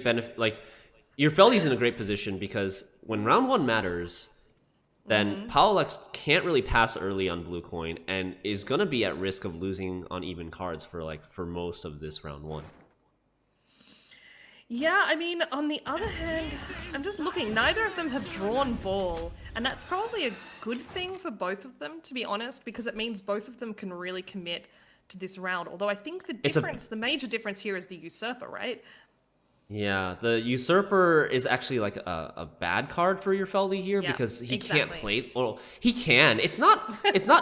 [SPEAKER 2] Euerfeldi's in a great position, because when round 1 matters, then Pawloex can't really pass early on blue coin and is going to be at risk of losing on even cards for most of this round 1.
[SPEAKER 3] Yeah, I mean, on the other hand, I'm just looking, neither of them have drawn ball, and that's probably a good thing for both of them, to be honest, because it means both of them can really commit to this round. Although I think
[SPEAKER 2] It's a
[SPEAKER 3] the major difference here is the usurper, right?
[SPEAKER 2] Yeah, the usurper is actually like a bad card for Euerfeldi here
[SPEAKER 3] Yeah,
[SPEAKER 2] because he can't
[SPEAKER 3] exactly.
[SPEAKER 2] play. Well, he can. It's not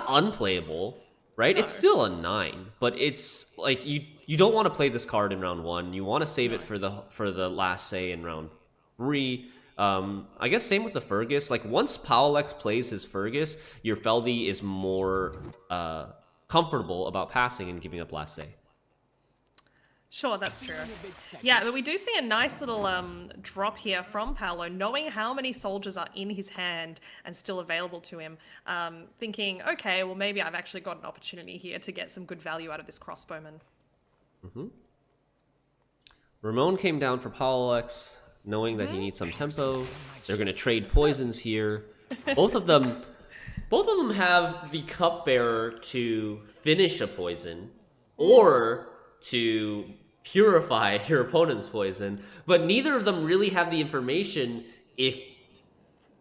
[SPEAKER 2] unplayable, right?
[SPEAKER 3] No.
[SPEAKER 2] It's still a 9, but it's like you don't want to play this card in round 1. You want to save it for the last say in round 3. I guess same with the Fergus. Like once Pawloex plays his Fergus, Euerfeldi is more comfortable about passing and giving up last say.
[SPEAKER 3] Sure, that's true. Yeah, but we do see a nice little drop here from Paolo, knowing how many soldiers are in his hand and still available to him, thinking, okay, well, maybe I've actually got an opportunity here to get some good value out of this crossbowman.
[SPEAKER 2] Ramon came down for Pawloex, knowing that he needs some tempo. They're going to trade poisons here. Both of them have the cupbearer to finish a poison or to purify your opponent's poison, but neither of them really have the information if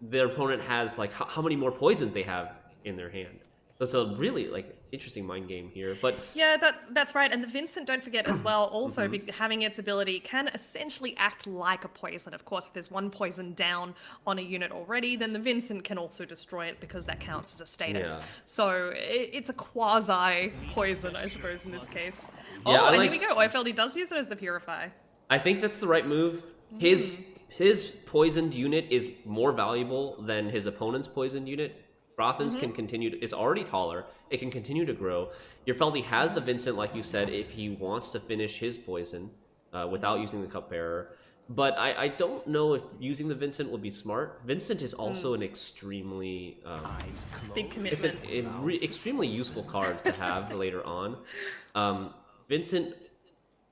[SPEAKER 2] their opponent has like how many more poisons they have in their hand. That's a really like interesting mind game here. But
[SPEAKER 3] Yeah, that's right. And the Vincent, don't forget as well, also having its ability can essentially act like a poison. Of course, if there's one poison down on a unit already, then the Vincent can also destroy it because that counts as a status.
[SPEAKER 2] Yeah.
[SPEAKER 3] So it's a quasi poison, I suppose, in this case.
[SPEAKER 2] Yeah,
[SPEAKER 3] and
[SPEAKER 2] like-
[SPEAKER 3] here we go. Euerfeldi does use it as the purify.
[SPEAKER 2] I think that's the right move. His poisoned unit is more valuable than his opponent's poisoned unit. Brothen's can continue to, it's already taller. It can continue to grow. Euerfeldi has the Vincent, like you said, if he wants to finish his poison without using the cupbearer. But I don't know if using the Vincent will be smart. Vincent is also an extremely
[SPEAKER 3] Big
[SPEAKER 2] it's
[SPEAKER 3] commitment.
[SPEAKER 2] an extremely useful card to have later on. Vincent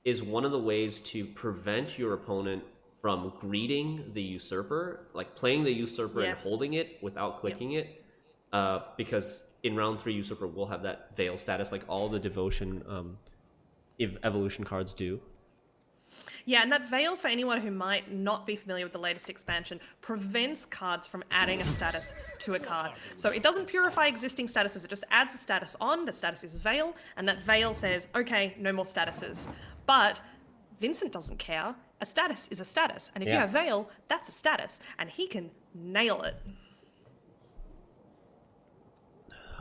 [SPEAKER 2] is one of the ways to prevent your opponent from greeting the usurper, like playing the usurper and
[SPEAKER 3] Yes.
[SPEAKER 2] holding it without clicking it. Because in round 3, usurper will have that veil status, like all the devotion evolution cards do.
[SPEAKER 3] Yeah, and that veil, for anyone who might not be familiar with the latest expansion, prevents cards from adding a status to a card. So it doesn't purify existing statuses, it just adds a status on. The status is veil, and that veil says, okay, no more statuses. But Vincent doesn't care. A status is a status, and if you
[SPEAKER 2] Yeah.
[SPEAKER 3] have veil, that's a status, and he can nail it.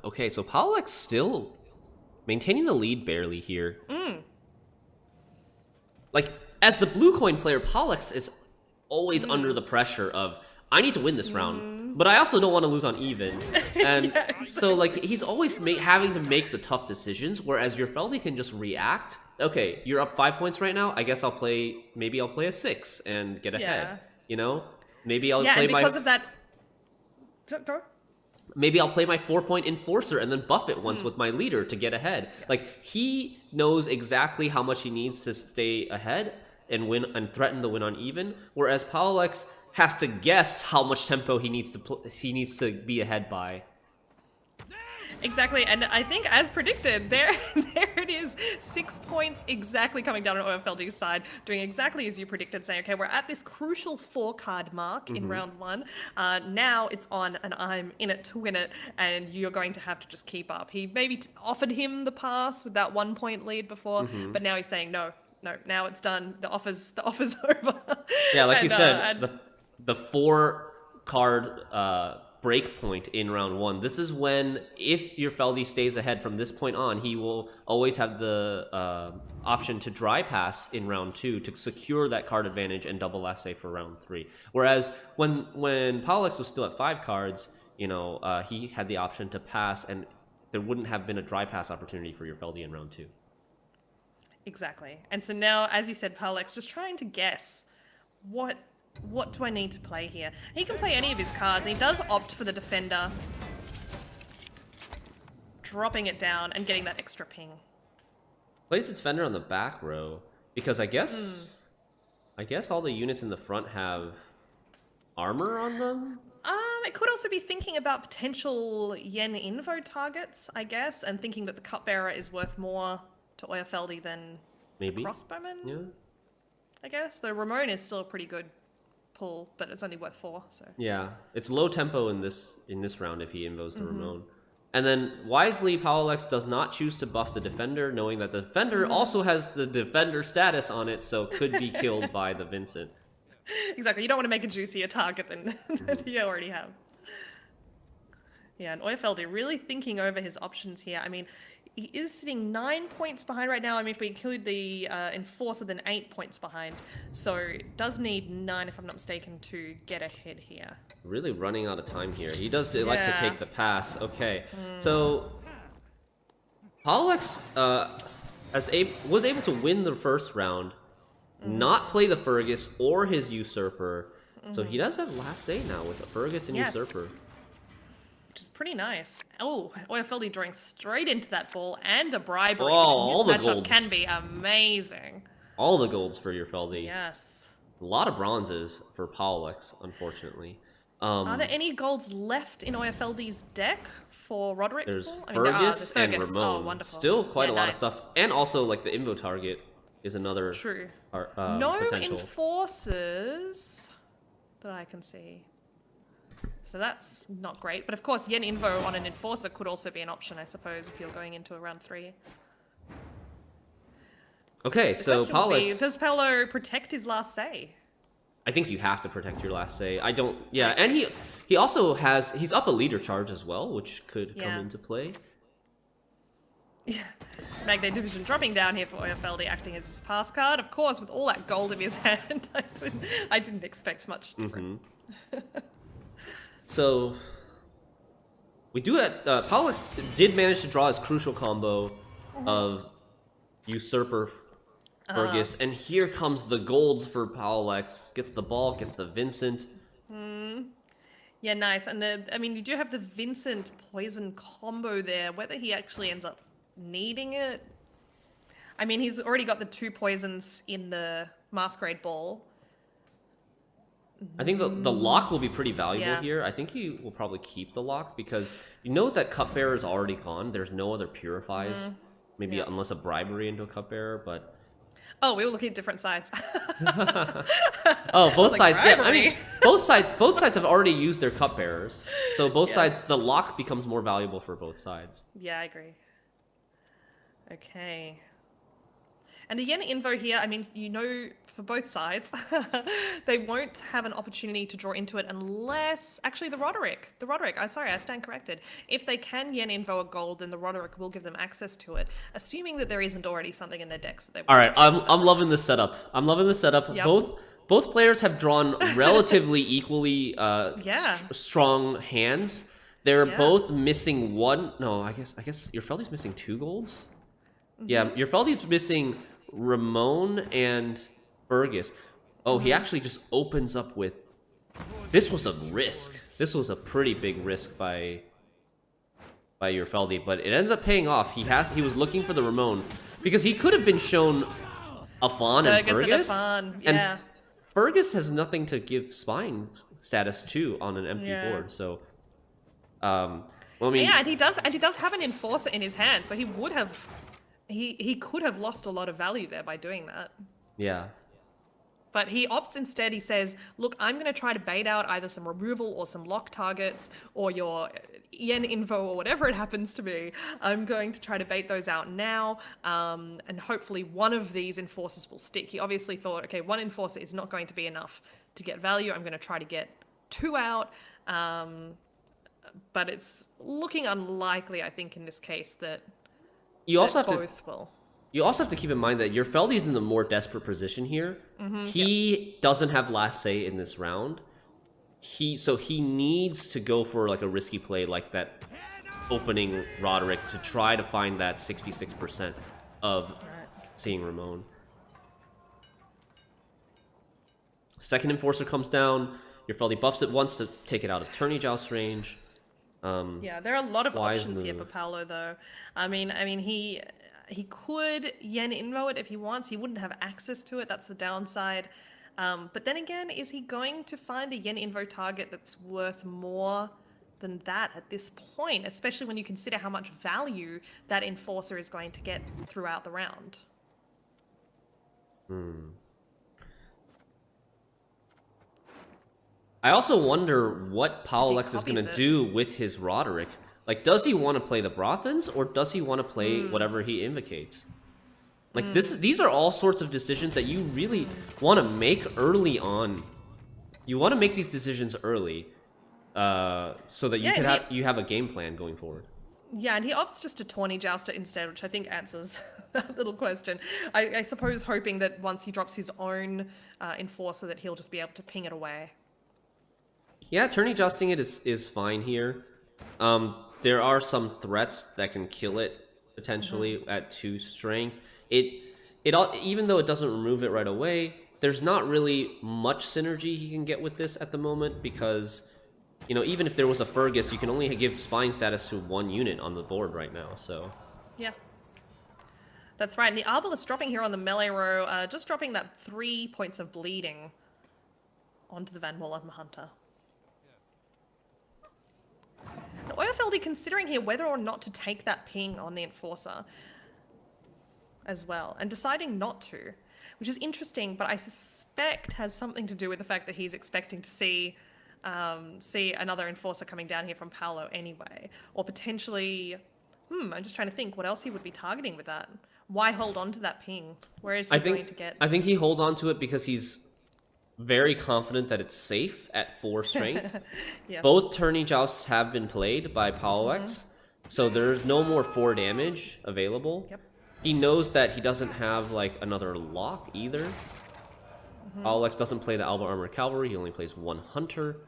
[SPEAKER 2] Okay, so Pawloex still maintaining the lead barely here. Like, as the blue coin player, Pawloex is always under the pressure of, I need to win this round, but I also don't want to lose on even. And so, like, he's always having to make the tough decisions, whereas Euerfeldi can just react. Okay, you're up 5 points right now. I guess maybe I'll play a 6 and get ahead.
[SPEAKER 3] Yeah.
[SPEAKER 2] You know? Maybe I'll
[SPEAKER 3] Yeah,
[SPEAKER 2] play
[SPEAKER 3] and because of that... Go.
[SPEAKER 2] Maybe I'll play my 4-point enforcer and then buff it once with my leader to get ahead. Like, he knows exactly how much he needs to stay ahead and win and threaten to win on even, whereas Pawloex has to guess how much tempo he needs to be ahead by.
[SPEAKER 3] Exactly, and I think as predicted, there it is, 6 points exactly coming down on Euerfeldi's side, doing exactly as you predicted, saying, okay, we're at this crucial 4-card mark in round 1. Now it's on, and I'm in it to win it, and you're going to have to just keep up. He maybe offered him the pass with that 1-point lead before, but now he's saying, no, now it's done. The offer's over.
[SPEAKER 2] Yeah, like
[SPEAKER 3] And,
[SPEAKER 2] you said, the 4-card break point in round 1. This is when, if Euerfeldi stays ahead from this point on, he will always have the option to dry pass in round 2 to secure that card advantage and double last save for round 3. Whereas when Pawloex was still at 5 cards, you know, he had the option to pass, and there wouldn't have been a dry pass opportunity for Euerfeldi in round 2.
[SPEAKER 3] Exactly. And so now, as you said, Pawloex just trying to guess what do I need to play here? He can play any of his cards, and he does opt for the defender, dropping it down and getting that extra ping.
[SPEAKER 2] Plays the defender on the back row because I guess all the units in the front have armor on them.
[SPEAKER 3] It could also be thinking about potential Yen Invo targets, I guess, and thinking that the cupbearer is worth more to Euerfeldi than
[SPEAKER 2] Maybe.
[SPEAKER 3] crossbowman.
[SPEAKER 2] Yeah.
[SPEAKER 3] I guess. Though Ramon is still a pretty good pull, but it's only worth 4, so.
[SPEAKER 2] Yeah, it's low tempo in this round if he invos the Ramon. And then wisely, Pawloex does not choose to buff the defender, knowing that the defender also has the defender status on it, so could be killed by the Vincent.
[SPEAKER 3] Exactly. You don't want to make a juicier target than you already have. Yeah, and Euerfeldi really thinking over his options here. I mean, he is sitting 9 points behind right now. I mean, if we include the Enforcer, then 8 points behind. So does need 9, if I'm not mistaken, to get ahead here.
[SPEAKER 2] Really running out of time here. He does like to take the pass. Okay, so Pawloex was able to win the first round, not play the Fergus or his Usurper. So he does have last say now with the Fergus and Usurper.
[SPEAKER 3] Which is pretty nice. Oh, Euerfeldi drawing straight into that ball and a bribery.
[SPEAKER 2] Oh, all the
[SPEAKER 3] this matchup
[SPEAKER 2] golds.
[SPEAKER 3] can be amazing.
[SPEAKER 2] All the golds for Euerfeldi.
[SPEAKER 3] Yes.
[SPEAKER 2] A lot of bronzes for Pawloex, unfortunately.
[SPEAKER 3] Are there any golds left in Euerfeldi's deck for Roderick?
[SPEAKER 2] There's
[SPEAKER 3] I mean,
[SPEAKER 2] Fergus and
[SPEAKER 3] Fergus.
[SPEAKER 2] Ramon.
[SPEAKER 3] Oh, wonderful.
[SPEAKER 2] Still quite a lot
[SPEAKER 3] nice.
[SPEAKER 2] of stuff. And also, like, the Invo target is another
[SPEAKER 3] True.
[SPEAKER 2] no potential.
[SPEAKER 3] Enforcers that I can see. So that's not great. But of course, Yen Invo on an Enforcer could also be an option, I suppose, if you're going into a round 3.
[SPEAKER 2] Okay,
[SPEAKER 3] The
[SPEAKER 2] so
[SPEAKER 3] question would be,
[SPEAKER 2] Pawloex...
[SPEAKER 3] does Paolo protect his last say?
[SPEAKER 2] I think you have to protect your last say. I don't... Yeah, and he also has... He's up a leader charge as well, which could come into play.
[SPEAKER 3] Yeah. Magnate Division dropping down here for Euerfeldi, acting as his pass card. Of course, with all that gold in his hand, I didn't expect much different.
[SPEAKER 2] So... We do have... Pawloex did manage to draw his crucial combo of Usurper Fergus, and here comes the golds for Pawloex. Gets the ball, gets the Vincent.
[SPEAKER 3] Yeah, nice. And I mean, you do have the Vincent poison combo there. Whether he actually ends up needing it, I mean, he's already got the 2 poisons in the Masquerade Ball.
[SPEAKER 2] I think the lock will be pretty valuable here. I think he will probably keep the lock because he knows that Cupbearer is already gone. There's no other Purifies. Maybe unless a bribery into a Cupbearer, but...
[SPEAKER 3] Oh, we were looking at different sides.
[SPEAKER 2] Oh, both sides.
[SPEAKER 3] Like,
[SPEAKER 2] Yeah, I mean, both sides have already used their Cupbearers. So both sides, the lock becomes more valuable for both sides.
[SPEAKER 3] Yeah, I agree. Okay. And the Yen Invo here, I mean, you know, for both sides, they won't have an opportunity to draw into it unless... Actually, the Roderick, sorry, I stand corrected. If they can Yen Invo a gold, then the Roderick will give them access to it, assuming that there isn't already something in their decks that they want.
[SPEAKER 2] All right, I'm loving this setup.
[SPEAKER 3] Yep.
[SPEAKER 2] Both players have drawn relatively equally strong hands. They're both missing one... No, I guess Euerfeldi's missing 2 golds? Yeah, Euerfeldi's missing Ramon and Fergus. Oh, he actually just opens up with... This was a risk. This was a pretty big risk by Euerfeldi, but it ends up paying off. He was looking for the Ramon because he could have been shown a Fawn and Fergus. And Fergus has nothing to give spying status to on an empty board, so... well, I mean...
[SPEAKER 3] Yeah, and he does have an Enforcer in his hand, so he would have... He could have lost a lot of value there by doing that.
[SPEAKER 2] Yeah.
[SPEAKER 3] But he opts instead, he says, look, I'm going to try to bait out either some removal or some lock targets or your Yen Invo or whatever it happens to be. I'm going to try to bait those out now, and hopefully one of these Enforcers will stick. He obviously thought, okay, 1 Enforcer is not going to be enough to get value. I'm going to try to get 2 out. But it's looking unlikely, I think, in this case that
[SPEAKER 2] you also have
[SPEAKER 3] both will.
[SPEAKER 2] You also have to keep in mind that Euerfeldi's in the more desperate position here. He doesn't have last say in this round. So he needs to go for like a risky play like that opening Roderick to try to find that 66% of seeing Ramon. Second Enforcer comes down. Euerfeldi buffs it once to take it out of Tourney Joust range.
[SPEAKER 3] Yeah, there are a lot of options here for
[SPEAKER 2] move.
[SPEAKER 3] Paolo, though. I mean, he could Yen Invo it if he wants. He wouldn't have access to it. That's the downside. But then again, is he going to find a Yen Invo target that's worth more than that at this point? Especially when you consider how much value that Enforcer is going to get throughout the round.
[SPEAKER 2] I also wonder what Pawloex is going
[SPEAKER 3] copies
[SPEAKER 2] to
[SPEAKER 3] it.
[SPEAKER 2] do with his Roderick. Like, does he want to play the Brothans, or does he want to play whatever he invocates? Like, these are all sorts of decisions that you really want to make early on. You want to make these decisions early, so that you have a game plan going forward.
[SPEAKER 3] Yeah, and he opts just to Tawny Jouster instead, which I think answers that little question. I suppose hoping that once he drops his own Enforcer that he'll just be able to ping it away.
[SPEAKER 2] Yeah, tourney jousting it is fine here. There are some threats that can kill it potentially at 2 strength. Even though it doesn't remove it right away, there's not really much synergy he can get with this at the moment because, you know, even if there was a Fergus, you can only give spying status to 1 unit on the board right now. So
[SPEAKER 3] Yeah. That's right. And the Arbalest dropping here on the melee row, just dropping that 3 points of bleeding onto the Van Mollem Hunter. Now, Euerfeldi considering here whether or not to take that ping on the Enforcer as well, and deciding not to, which is interesting, but I suspect has something to do with the fact that he's expecting to see another Enforcer coming down here from Paolo anyway, or potentially, I'm just trying to think what else he would be targeting with that. Why hold on to that ping? Where is he going to get?
[SPEAKER 2] I think he holds on to it because he's very confident that it's safe at 4 strength.
[SPEAKER 3] Yes.
[SPEAKER 2] Both tourney jousts have been played by Pawloex, so there's no more 4 damage available.
[SPEAKER 3] Yep.
[SPEAKER 2] He knows that he doesn't have like another lock either. Pawloex doesn't play the Alba Armored Cavalry, he only plays 1 Hunter.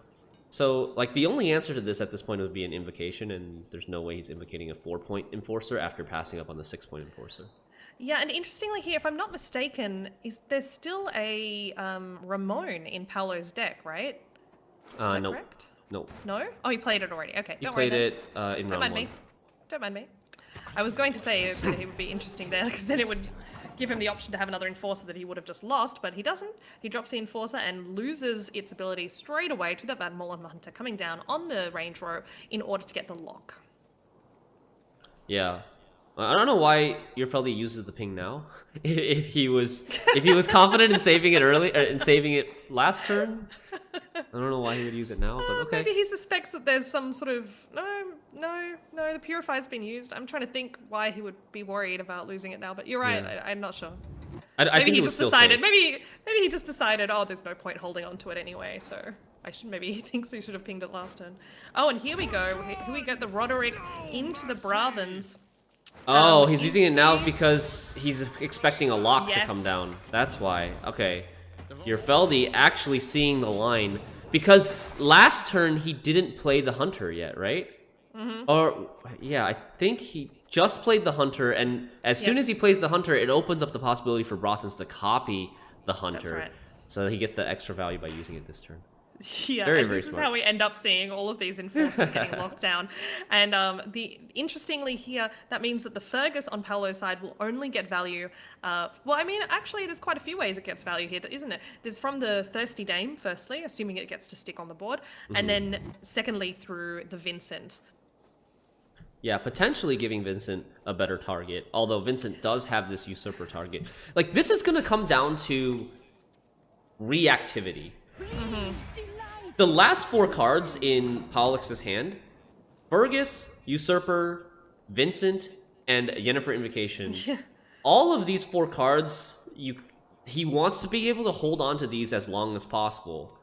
[SPEAKER 2] So like the only answer to this at this point would be an invocation, and there's no way he's invocating a 4-point Enforcer after passing up on the 6-point Enforcer.
[SPEAKER 3] Yeah, and interestingly here, if I'm not mistaken, there's still a Ramon in Paolo's deck, right? Is that
[SPEAKER 2] No.
[SPEAKER 3] correct?
[SPEAKER 2] No.
[SPEAKER 3] No? Oh, he played it already. Okay,
[SPEAKER 2] He
[SPEAKER 3] don't
[SPEAKER 2] played
[SPEAKER 3] worry
[SPEAKER 2] it in
[SPEAKER 3] Don't
[SPEAKER 2] round
[SPEAKER 3] mind
[SPEAKER 2] 1.
[SPEAKER 3] me. Don't mind me. I was going to say that it would be interesting there, because then it would give him the option to have another Enforcer that he would have just lost, but he doesn't. He drops the Enforcer and loses its ability straight away to the Van Mollem Hunter coming down on the range row in order to get the lock.
[SPEAKER 2] Yeah. I don't know why Euerfeldi uses the ping now. if he was confident in saving it early and saving it last turn, I don't know why he would use it now. But okay.
[SPEAKER 3] Maybe he suspects that there's some sort of no. The Purifier's been used. I'm trying to think why he would be worried about losing it now. But you're right.
[SPEAKER 2] Yeah.
[SPEAKER 3] I'm not sure.
[SPEAKER 2] I think
[SPEAKER 3] he
[SPEAKER 2] it was
[SPEAKER 3] just
[SPEAKER 2] still
[SPEAKER 3] decided.
[SPEAKER 2] safe.
[SPEAKER 3] Maybe he just decided. Oh, there's no point holding on to it anyway. So maybe he thinks he should have pinged it last turn. Oh, and here we go. Here we get the Roderick into the Brothans.
[SPEAKER 2] Oh, he's using it now because he's expecting a lock to come
[SPEAKER 3] Yes.
[SPEAKER 2] down. That's why. Okay. Euerfeldi actually seeing the line. Because last turn he didn't play the Hunter yet, right? Or, yeah, I think he just played the Hunter, and as soon
[SPEAKER 3] Yes.
[SPEAKER 2] as he plays the Hunter, it opens up the possibility for Brothans to copy the Hunter.
[SPEAKER 3] right.
[SPEAKER 2] So he gets that extra value by using it this turn.
[SPEAKER 3] Yeah,
[SPEAKER 2] Very,
[SPEAKER 3] and
[SPEAKER 2] very
[SPEAKER 3] this is
[SPEAKER 2] smart.
[SPEAKER 3] how we end up seeing all of these Enforcers getting locked down. And interestingly here, that means that the Fergus on Paolo's side will only get value. Well, I mean, actually, there's quite a few ways it gets value here, isn't it? There's from the Thirsty Dame, firstly, assuming it gets to stick on the board, and then secondly through the Vincent.
[SPEAKER 2] Yeah, potentially giving Vincent a better target, although Vincent does have this usurper target. Like, this is going to come down to reactivity. The last 4 cards in Pawloex's hand, Fergus, Usurper, Vincent, and Yennefer Invocation. All of these 4 cards, he wants to be able to hold on to these as long as possible.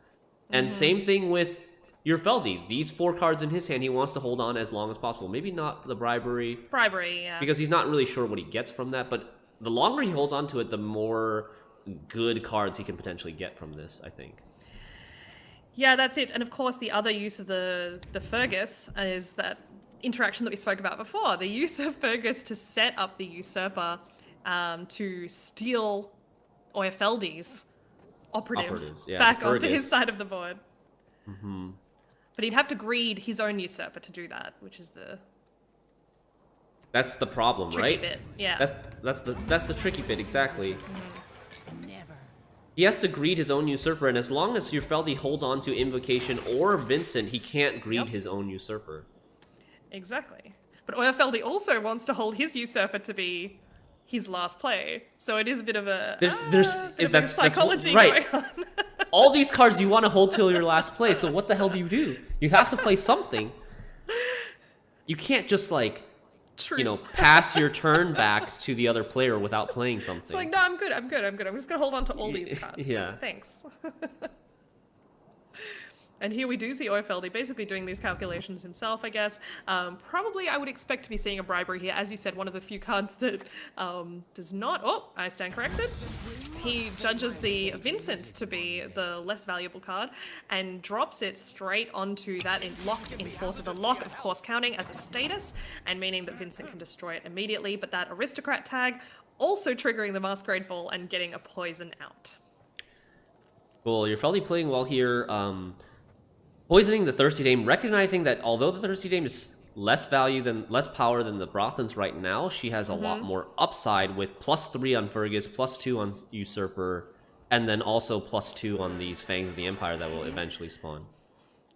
[SPEAKER 2] And same thing with Euerfeldi. These 4 cards in his hand, he wants to hold on as long as possible. Maybe not the bribery,
[SPEAKER 3] Yeah.
[SPEAKER 2] because he's not really sure what he gets from that, but the longer he holds on to it, the more good cards he can potentially get from this, I think.
[SPEAKER 3] Yeah, that's it. And of course, the other use of the Fergus is that interaction that we spoke about before. The use of Fergus to set up the Usurper to steal Euerfeldi's operatives
[SPEAKER 2] yeah,
[SPEAKER 3] back
[SPEAKER 2] the
[SPEAKER 3] onto his
[SPEAKER 2] Fergus.
[SPEAKER 3] side of the board. But he'd have to greed his own Usurper to do that, which is the
[SPEAKER 2] That's the problem,
[SPEAKER 3] tricky
[SPEAKER 2] right?
[SPEAKER 3] bit. Yeah.
[SPEAKER 2] That's the tricky bit, exactly. He has to greed his own usurper, and as long as Euerfeldi holds on to Invocation or Vincent, he can't greed his own usurper.
[SPEAKER 3] Exactly. But Euerfeldi also wants to hold his Usurper to be his last play. So it is a bit of a,
[SPEAKER 2] There's
[SPEAKER 3] bit of
[SPEAKER 2] that's
[SPEAKER 3] psychology
[SPEAKER 2] right.
[SPEAKER 3] going on.
[SPEAKER 2] all these cards you want to hold till your last play, so what the hell do? You have to play something. You can't just, like,
[SPEAKER 3] Truce.
[SPEAKER 2] you know, pass your turn back to the other player without playing something.
[SPEAKER 3] It's like, no, I'm good. I'm just gonna hold on to all these cards.
[SPEAKER 2] Yeah.
[SPEAKER 3] Thanks. And here we do see Euerfeldi basically doing these calculations himself, I guess. Probably I would expect to be seeing a bribery here. As you said, one of the few cards that does not... Oh, I stand corrected. He judges the Vincent to be the less valuable card and drops it straight onto that locked Enforcer. The lock, of course, counting as a status and meaning that Vincent can destroy it immediately, but that Aristocrat tag also triggering the Masquerade Ball and getting a poison out.
[SPEAKER 2] Cool, Euerfeldi playing well here. Poisoning the Thirsty Dame, recognizing that although the Thirsty Dame is less power than the Brothans right now, she has a lot more upside with +3 on Fergus, +2 on Usurper, and then also +2 on these Fangs of the Empire that will eventually spawn.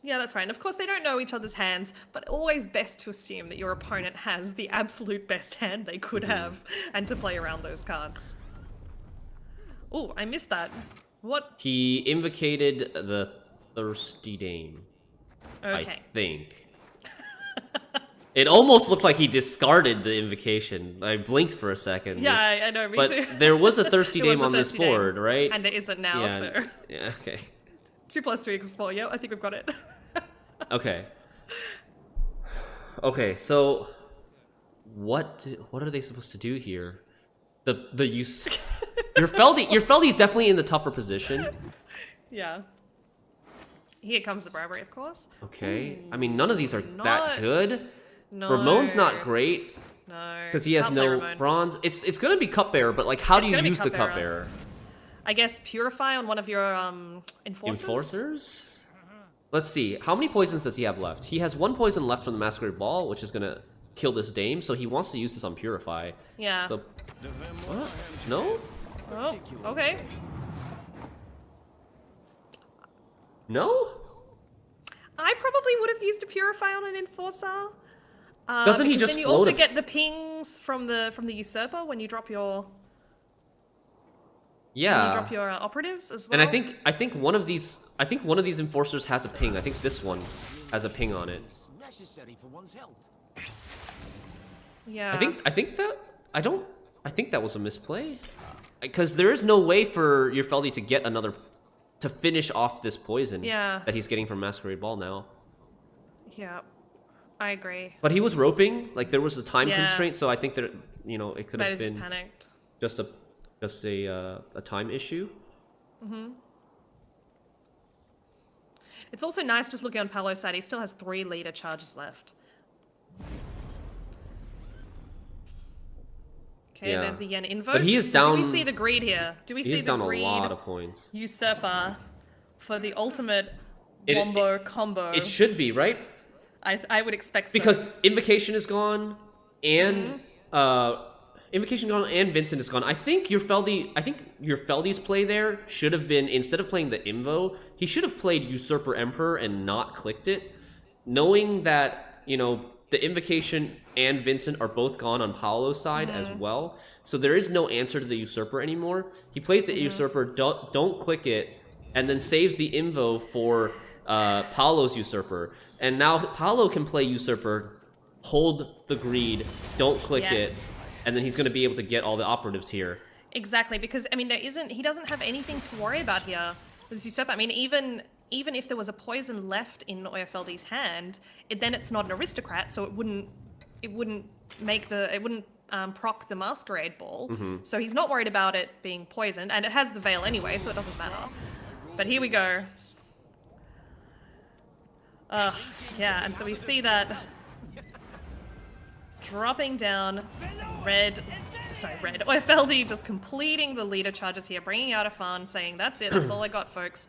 [SPEAKER 3] Yeah, that's right. And of course, they don't know each other's hands, but always best to assume that your opponent has the absolute best hand they could have and to play around those cards. Oh, I missed that. What?
[SPEAKER 2] He invocated the Thirsty Dame.
[SPEAKER 3] Okay.
[SPEAKER 2] I think. It almost looked like he discarded the invocation. I blinked for a second.
[SPEAKER 3] Yeah, I know, me
[SPEAKER 2] but
[SPEAKER 3] too.
[SPEAKER 2] There was a Thirsty
[SPEAKER 3] There was
[SPEAKER 2] Dame
[SPEAKER 3] a
[SPEAKER 2] on this
[SPEAKER 3] Thirsty Dame,
[SPEAKER 2] board, right?
[SPEAKER 3] And it isn't now,
[SPEAKER 2] yeah.
[SPEAKER 3] so...
[SPEAKER 2] Yeah, okay.
[SPEAKER 3] 2 + 3 = 4. Yep, I think we've got it.
[SPEAKER 2] Okay. Okay, so... What are they supposed to do here? The use... Euerfeldi's definitely in the tougher position.
[SPEAKER 3] Yeah. Here comes the bribery, of course.
[SPEAKER 2] Okay. I mean, none of these are that good.
[SPEAKER 3] No.
[SPEAKER 2] Ramon's not great.
[SPEAKER 3] No.
[SPEAKER 2] Because he has
[SPEAKER 3] Can't play
[SPEAKER 2] no
[SPEAKER 3] Ramon.
[SPEAKER 2] bronze. It's gonna be Cupbearer, but like, how do you
[SPEAKER 3] gonna be
[SPEAKER 2] use the
[SPEAKER 3] Cupbearer.
[SPEAKER 2] Cupbearer?
[SPEAKER 3] I guess Purify on one of your Enforcers?
[SPEAKER 2] Enforcers? Let's see. How many poisons does he have left? He has 1 poison left from the Masquerade Ball, which is gonna kill this Dame, so he wants to use this on Purify.
[SPEAKER 3] Yeah.
[SPEAKER 2] So, what? No?
[SPEAKER 3] Oh, okay.
[SPEAKER 2] No?
[SPEAKER 3] I probably would have used a Purify on an Enforcer.
[SPEAKER 2] Doesn't he
[SPEAKER 3] because
[SPEAKER 2] just
[SPEAKER 3] then you
[SPEAKER 2] float
[SPEAKER 3] also
[SPEAKER 2] a-
[SPEAKER 3] get the pings from the Usurper when you drop your
[SPEAKER 2] Yeah.
[SPEAKER 3] operatives as well.
[SPEAKER 2] And I think one of these Enforcers has a ping. I think this one has a ping on it.
[SPEAKER 4] Necessary for one's health.
[SPEAKER 3] Yeah.
[SPEAKER 2] I think that was a misplay. Because there is no way for Euerfeldi to get to finish off this poison that he's getting from Masquerade Ball now.
[SPEAKER 3] Yeah. I agree.
[SPEAKER 2] But he was roping, like there was a time
[SPEAKER 3] Yeah.
[SPEAKER 2] constraint, so I think that it could
[SPEAKER 3] Might
[SPEAKER 2] have
[SPEAKER 3] have just
[SPEAKER 2] been
[SPEAKER 3] panicked.
[SPEAKER 2] just a time issue.
[SPEAKER 3] It's also nice just looking on Pawloex side, he still has 3 leader charges left. Okay,
[SPEAKER 2] Yeah.
[SPEAKER 3] there's the Yen invoke.
[SPEAKER 2] But he is
[SPEAKER 3] So
[SPEAKER 2] down-
[SPEAKER 3] do we see the greed here? Do we
[SPEAKER 2] He's
[SPEAKER 3] see the
[SPEAKER 2] down
[SPEAKER 3] greed
[SPEAKER 2] a lot of points.
[SPEAKER 3] Usurper for the ultimate
[SPEAKER 2] It-
[SPEAKER 3] wombo combo?
[SPEAKER 2] It should be, right?
[SPEAKER 3] I would expect so.
[SPEAKER 2] Because Invocation is gone, and Invocation gone, and Vincent is gone. I think Euerfeldi's play there should have been, instead of playing the Invo, he should have played Usurper Emperor and not clicked it, knowing that the Invocation and Vincent are both gone on Paolo's side as well. So there is no answer to the Usurper anymore. He plays the Usurper, don't click it, and then saves the Invo for Paolo's Usurper. And now Pawlo can play Usurper, hold the greed, don't click it, and then he's going to be able to get all the operatives here.
[SPEAKER 3] Exactly, because I mean he doesn't have anything to worry about here with this Usurper. I mean, even if there was a poison left in Euerfeldi's hand, then it's not an aristocrat, so it wouldn't proc the Masquerade Ball. So he's not worried about it being poisoned, and it has the veil anyway, so it doesn't matter. But here we go. Yeah, and so we see that dropping down red. Euerfeldi just completing the leader charges here, bringing out a farm, saying that's it, that's all I got, folks.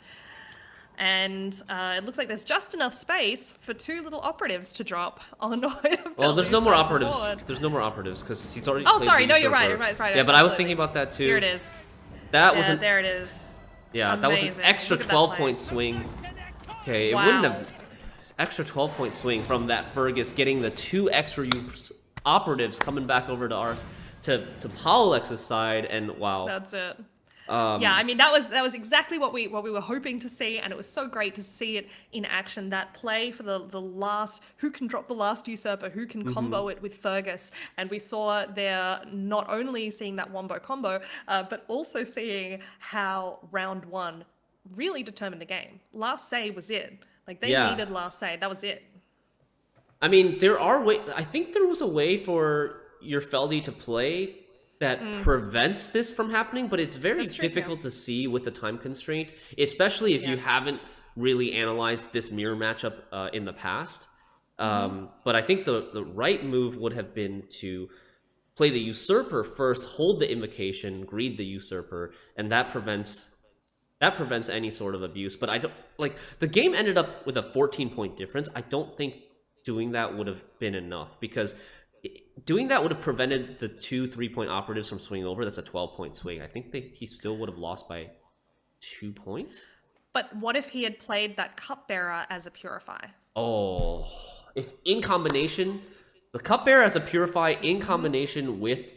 [SPEAKER 3] And it looks like there's just enough space for 2 little operatives to drop on Euerfeldi's
[SPEAKER 2] Well, there's no more
[SPEAKER 3] side of the
[SPEAKER 2] operatives.
[SPEAKER 3] board.
[SPEAKER 2] There's no more operatives because he's already.
[SPEAKER 3] Oh,
[SPEAKER 2] played
[SPEAKER 3] sorry,
[SPEAKER 2] the
[SPEAKER 3] no, you're right,
[SPEAKER 2] Usurper.
[SPEAKER 3] right.
[SPEAKER 2] Yeah, but I was
[SPEAKER 3] absolutely.
[SPEAKER 2] thinking about that too.
[SPEAKER 3] Here it is.
[SPEAKER 2] That
[SPEAKER 3] Yeah,
[SPEAKER 2] was an
[SPEAKER 3] there it is.
[SPEAKER 2] that was an
[SPEAKER 3] Amazing.
[SPEAKER 2] extra
[SPEAKER 3] Look at that
[SPEAKER 2] 12-point
[SPEAKER 3] play.
[SPEAKER 2] swing. Okay, it
[SPEAKER 3] Wow.
[SPEAKER 2] wouldn't have extra 12-point swing from that Fergus getting the 2 extra operatives coming back over to Pawlowex's side, and wow.
[SPEAKER 3] That's it. Yeah, I mean that was exactly what we were hoping to see, and it was so great to see it in action. That play for the last, who can drop the last usurper, who can combo it with Fergus, and we saw there not only seeing that wombo combo, but also seeing how round one really determined the game. Last say was it. Like they
[SPEAKER 2] Yeah.
[SPEAKER 3] needed last say. That was it.
[SPEAKER 2] I mean, I think there was a way for Euerfeldi to play that prevents this from happening, but it's very
[SPEAKER 3] That's true,
[SPEAKER 2] difficult to see with the time constraint, especially if you haven't really analyzed this mirror matchup in the past. But I think the right move would have been to play the usurper first, hold the invocation, greed the usurper, and that prevents any sort of abuse. But I don't like the game ended up with a 14-point difference. I don't think doing that would have been enough, because doing that would have prevented the 2 3-point operatives from swinging over. That's a 12-point swing. I think he still would have lost by 2 points.
[SPEAKER 3] But what if he had played that cupbearer as a purify?
[SPEAKER 2] Oh, if in combination, the cupbearer as a purify in combination with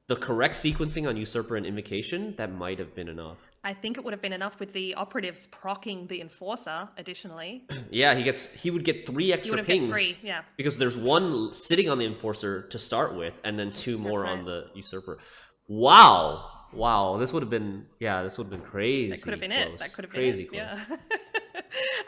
[SPEAKER 2] the correct sequencing on usurper and invocation, that might have been enough.
[SPEAKER 3] I think it would have been enough with the operatives proccing the enforcer additionally.
[SPEAKER 2] Yeah, he would get 3 extra pings.
[SPEAKER 3] Get 3, yeah.
[SPEAKER 2] Because there's 1 sitting on the enforcer to start with, and then 2 more on the usurper. Wow, this would have been crazy.
[SPEAKER 3] That could have been
[SPEAKER 2] close.
[SPEAKER 3] it. That could have been
[SPEAKER 2] crazy
[SPEAKER 3] it.
[SPEAKER 2] close.
[SPEAKER 3] Yeah.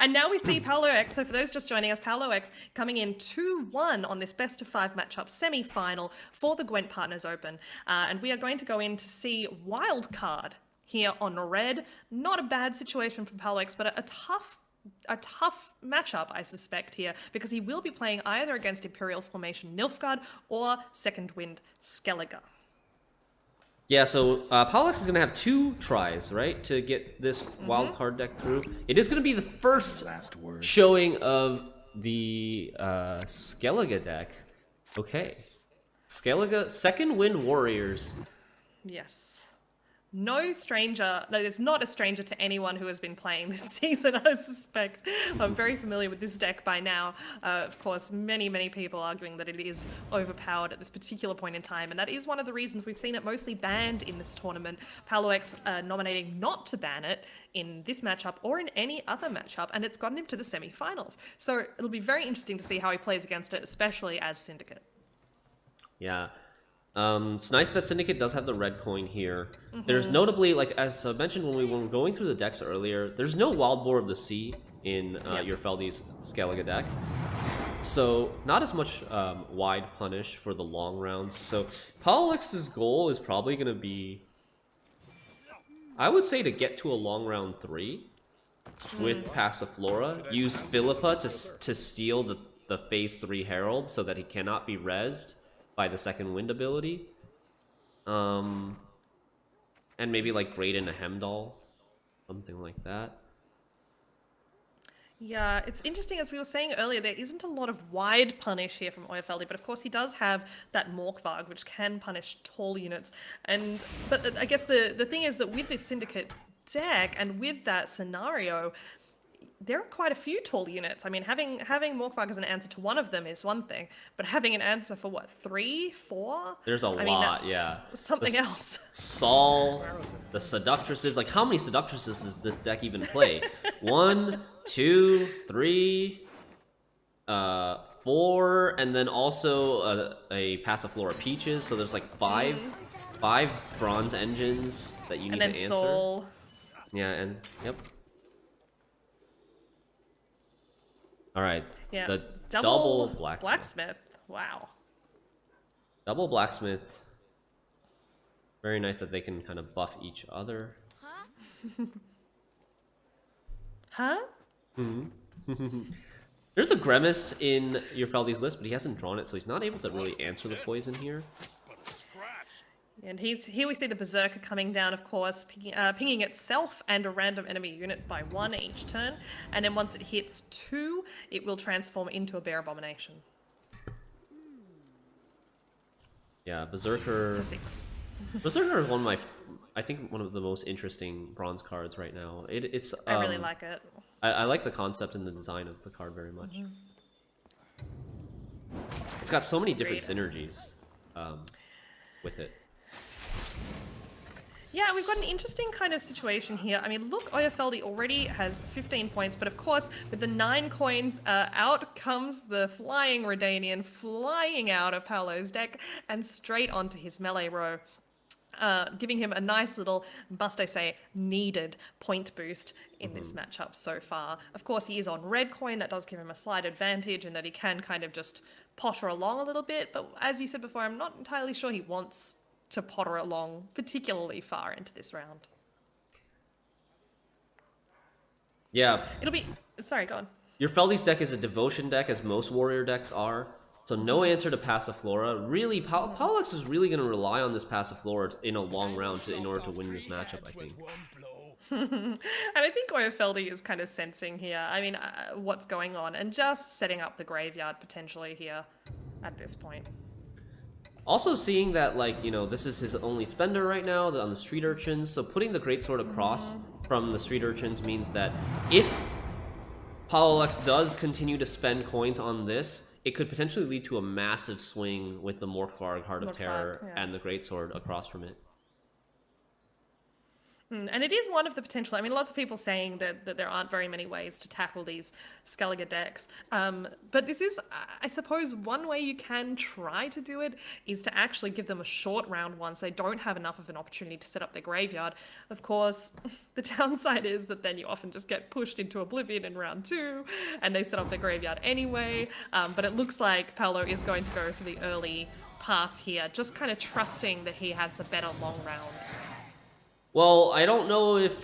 [SPEAKER 3] And now we see Pawloex. So for those just joining us, Pawloex coming in 2-1 on this best of 5 matchup semi-final for the Gwent Partners Open. And we are going to go in to see Wildcard here on red. Not a bad situation for Pawloex, but a tough matchup, I suspect, here, because he will be playing either against Imperial Formation Nilfgaard or Second Wind Skellige.
[SPEAKER 2] Yeah, so Pawloex is going to have 2 tries, right, to get this wild card deck through. It is going to be the first showing of the Skellige deck. Okay. Skellige, Second Wind Warriors.
[SPEAKER 3] Yes. There's not a stranger to anyone who has been playing this season, I suspect. I'm very familiar with this deck by now. Of course, many people arguing that it is overpowered at this particular point in time, and that is one of the reasons we've seen it mostly banned in this tournament. Pawloex nominating not to ban it in this matchup or in any other matchup, and it's gotten him to the semi-finals. So it'll be very interesting to see how he plays against it, especially as Syndicate.
[SPEAKER 2] Yeah. It's nice that Syndicate does have the red coin here. There's notably, like as I mentioned when we were going through the decks earlier, there's no Wild Boar of the Sea in Euerfeldi's Skellige deck. So not as much wide punish for the long rounds. So Pawloex's goal is probably going to be, I would say, to get to a long round 3 with Passiflora. Use Philippa to steal the phase 3 Herald so that he cannot be rezzed by the Second Wind ability. And maybe like grade in a Hemdall, something like that.
[SPEAKER 3] Yeah, it's interesting, as we were saying earlier, there isn't a lot of wide punish here from Euerfeldi, but of course he does have that Morkvarg, which can punish tall units. But I guess the thing is that with this Syndicate deck and with that scenario, there are quite a few tall units. I mean, having Morkvarg as an answer to one of them is one thing, but having an answer for what, 3, 4?
[SPEAKER 2] There's a lot, yeah.
[SPEAKER 3] Something else.
[SPEAKER 2] Saul, the Seductresses. Like, how many Seductresses does this deck even play? 1, 2, 3, 4, and then also a Passiflora Peaches. So there's like 5 bronze engines that you need to answer.
[SPEAKER 3] And then Soul.
[SPEAKER 2] Yeah, and yep. All right.
[SPEAKER 3] Yeah.
[SPEAKER 2] The double blacksmith.
[SPEAKER 3] Wow.
[SPEAKER 2] Double blacksmith. Very nice that they can kind of buff each other.
[SPEAKER 3] Huh?
[SPEAKER 2] There's a Gremist in Euerfeldi's list, but he hasn't drawn it, so he's not able to really answer the poison here.
[SPEAKER 3] And here we see the Berserker coming down, of course, pinging itself and a random enemy unit by 1 each turn. And then once it hits 2, it will transform into a Bear Abomination.
[SPEAKER 2] Yeah, Berserker.
[SPEAKER 3] For 6.
[SPEAKER 2] Berserker is one of the most interesting bronze cards right now. It's.
[SPEAKER 3] I really like it.
[SPEAKER 2] I like the concept and the design of the card very much. It's got so many different synergies with it.
[SPEAKER 3] Yeah, we've got an interesting kind of situation here. I mean, look, Euerfeldi already has 15 points, but of course, with the 9 coins, out comes the flying Redanian, flying out of Paolo's deck and straight onto his melee row. Giving him a nice little, must I say, needed point boost in this matchup so far. Of course, he is on red coin. That does give him a slight advantage in that he can kind of just potter along a little bit. But as you said before, I'm not entirely sure he wants to potter along particularly far into this round.
[SPEAKER 2] Yeah.
[SPEAKER 3] It'll be... Sorry, go on.
[SPEAKER 2] Euerfeldi's deck is a devotion deck, as most warrior decks are. So no answer to Passiflora. Really, Pawloex is really going to rely on this Passiflora in a long round in order to win this matchup, I think.
[SPEAKER 3] And I think Euerfeldi is kind of sensing here, I mean, what's going on, and just setting up the graveyard potentially here at this point.
[SPEAKER 2] Also seeing that, like, you know, this is his only spender right now on the Street Urchins, so putting the Greatsword across from the Street Urchins means that if Pawloex does continue to spend coins on this, it could potentially lead to a massive swing with the Nilfgaard Heart of Terror and the Greatsword across from it.
[SPEAKER 3] And it is one of the potential, I mean, lots of people saying that there aren't very many ways to tackle these Skellige decks. But this is, I suppose, one way you can try to do it is to actually give them a short round one so they don't have enough of an opportunity to set up their graveyard. Of course, the downside is that then you often just get pushed into oblivion in round 2 and they set up their graveyard anyway. But it looks like Paolo is going to go for the early pass here, just kind of trusting that he has the better long round.
[SPEAKER 2] Well, I don't know if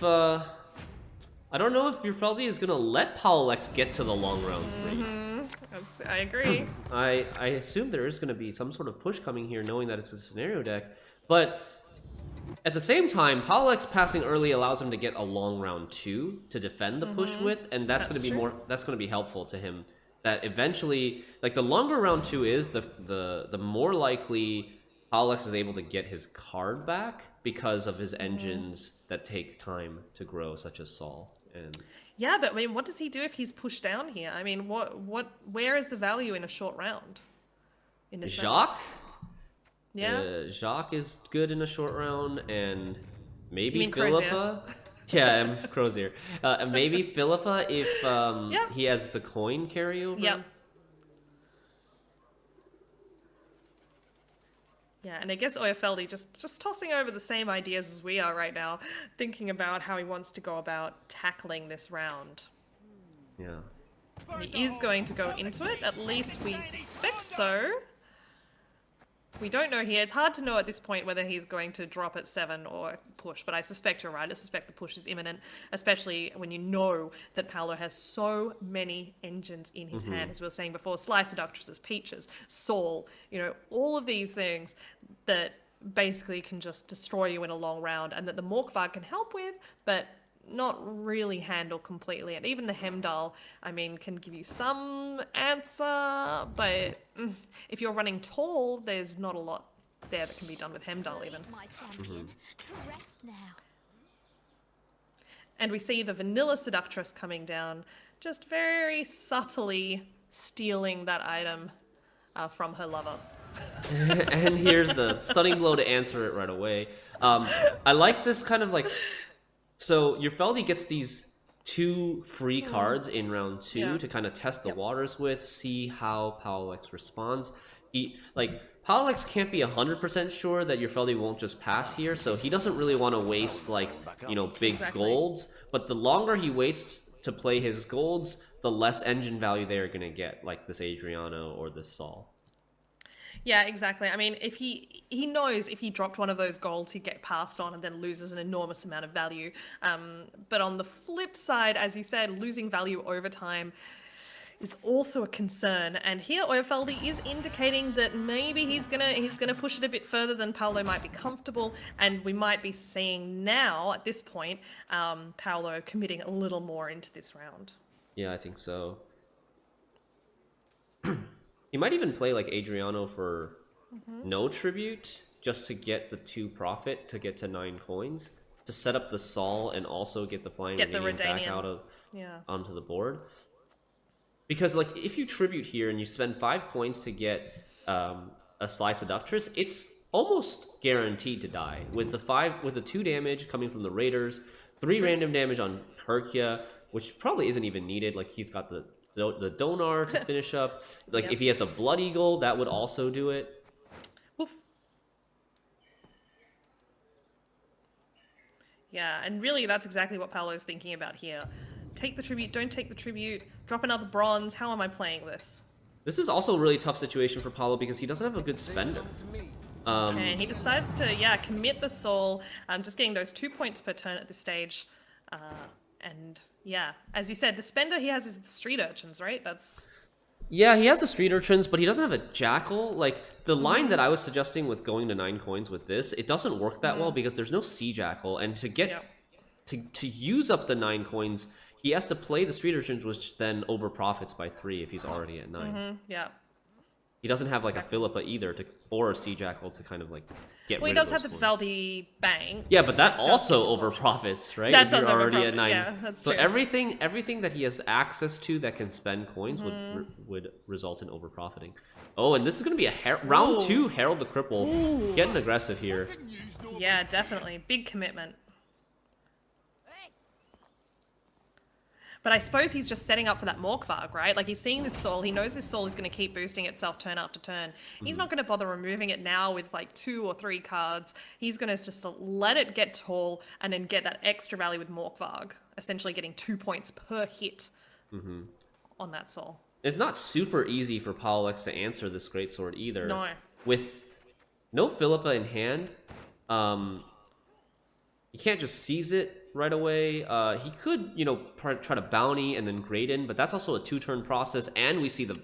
[SPEAKER 2] Euerfeldi is gonna let Pawloex get to the long round 3.
[SPEAKER 3] I agree.
[SPEAKER 2] I assume there is gonna be some sort of push coming here, knowing that it's a scenario deck. But at the same time, Pawloex passing early allows him to get a long round 2 to defend the push with, and that's gonna be
[SPEAKER 3] true.
[SPEAKER 2] that's gonna be helpful to him. That eventually, like, the longer round 2 is, the more likely Pawloex is able to get his card back because of his engines that take time to grow, such as Sol. And
[SPEAKER 3] Yeah, but I mean, what does he do if he's pushed down here? I mean, where is the value in a short round? In this matchup?
[SPEAKER 2] Jacques?
[SPEAKER 3] Yeah.
[SPEAKER 2] Jacques is good in a short round, and maybe
[SPEAKER 3] You mean
[SPEAKER 2] Philippa. Yeah, I'm Crozier. And maybe Philippa if
[SPEAKER 3] Yeah.
[SPEAKER 2] he has the coin carryover.
[SPEAKER 3] Yeah. Yeah, and I guess Euerfeldi just tossing over the same ideas as we are right now, thinking about how he wants to go about tackling this round.
[SPEAKER 2] Yeah.
[SPEAKER 3] And he is going to go into it, at least we suspect so. We don't know here. It's hard to know at this point whether he's going to drop at 7 or push, but I suspect you're right. I suspect the push is imminent, especially when you know that Paolo has so many engines in his hand, as we were saying before. Slice Seductresses, Peaches, Saul, you know, all of these things that basically can just destroy you in a long round and that the Nilfgaard can help with, but not really handle completely. And even the Heimdall, I mean, can give you some answer, but if you're running tall, there's not a lot there that can be done with Heimdall even.
[SPEAKER 5] My champion, to rest now.
[SPEAKER 3] And we see the Vanilla Seductress coming down, just very subtly stealing that item from her lover.
[SPEAKER 2] And here's the stunning blow to answer it right away. I like this kind of like... So Euerfeldi gets these 2 free cards in round 2 to kind of test the waters with, see how Pawloex responds. Pawloex can't be 100% sure that Euerfeldi won't just pass here, so he doesn't really want to waste, like, you know, big golds. But the longer he waits to play his golds, the less engine value they are going to get, like this Adriano or this Sol.
[SPEAKER 3] Yeah, exactly. I mean, if he knows if he dropped one of those golds, he'd get passed on and then loses an enormous amount of value. But on the flip side, as you said, losing value over time is also a concern. And here Euerfeldi is indicating that maybe he's gonna push it a bit further than Paolo might be comfortable, and we might be seeing now at this point Paolo committing a little more into this round.
[SPEAKER 2] Yeah, I think so. He might even play like Adriano for no tribute, just to get the 2 profit to get to 9 coins, to set up the Sol and also get the flying Redanian back out of onto the board. Because like if you tribute here and you spend 5 coins to get a Sly Seductress, it's almost guaranteed to die with the 2 damage coming from the Raiders, 3 random damage on Herkia, which probably isn't even needed. Like he's got the Donar to finish up. Like
[SPEAKER 3] Yep.
[SPEAKER 2] if he has a Blood Eagle, that would also do it.
[SPEAKER 3] Oof. Yeah, and really that's exactly what Paolo's thinking about here. Take the tribute, don't take the tribute, drop another bronze. How am I playing this?
[SPEAKER 2] This is also a really tough situation for Paolo because he doesn't have a good spender.
[SPEAKER 3] And he decides to, commit the soul. Just getting those 2 points per turn at this stage. And yeah, as you said, the spender he has is the street urchins, right?
[SPEAKER 2] Yeah, he has the street urchins, but he doesn't have a jackal. Like the line that I was suggesting with going to 9 coins with this, it doesn't work that well because there's no sea jackal, and to get to use up the 9 coins, he has to play the street urchins, which then over profits by 3 if he's already at 9.
[SPEAKER 3] Yeah.
[SPEAKER 2] He doesn't have like a Philippa either or a sea jackal to kind of like get
[SPEAKER 3] Well, he
[SPEAKER 2] rid of
[SPEAKER 3] does have the
[SPEAKER 2] those coins.
[SPEAKER 3] Feldy bank.
[SPEAKER 2] Yeah, but that
[SPEAKER 3] does
[SPEAKER 2] also
[SPEAKER 3] give
[SPEAKER 2] over
[SPEAKER 3] options.
[SPEAKER 2] profits, right?
[SPEAKER 3] That
[SPEAKER 2] If
[SPEAKER 3] does
[SPEAKER 2] you're already
[SPEAKER 3] overprofit,
[SPEAKER 2] at 9.
[SPEAKER 3] yeah, that's
[SPEAKER 2] so
[SPEAKER 3] true.
[SPEAKER 2] everything that he has access to that can spend coins would result in over profiting. Oh, and this is going to be a round 2 Herald the Cripple. Getting aggressive here.
[SPEAKER 3] Yeah, definitely. Big commitment. But I suppose he's just setting up for that Morkvarg, right? Like he's seeing this soul, he knows this soul is going to keep boosting itself turn after turn. He's not going to bother removing it now with like 2 or 3 cards. He's going to just let it get tall and then get that extra value with Morkvarg, essentially getting 2 points per hit on that soul.
[SPEAKER 2] It's not super easy for Pawloex to answer this greatsword either.
[SPEAKER 3] No.
[SPEAKER 2] With no Philippa in hand, you can't just seize it right away. He could, try to bounty and then Graydon, but that's also a 2-turn process, and we see the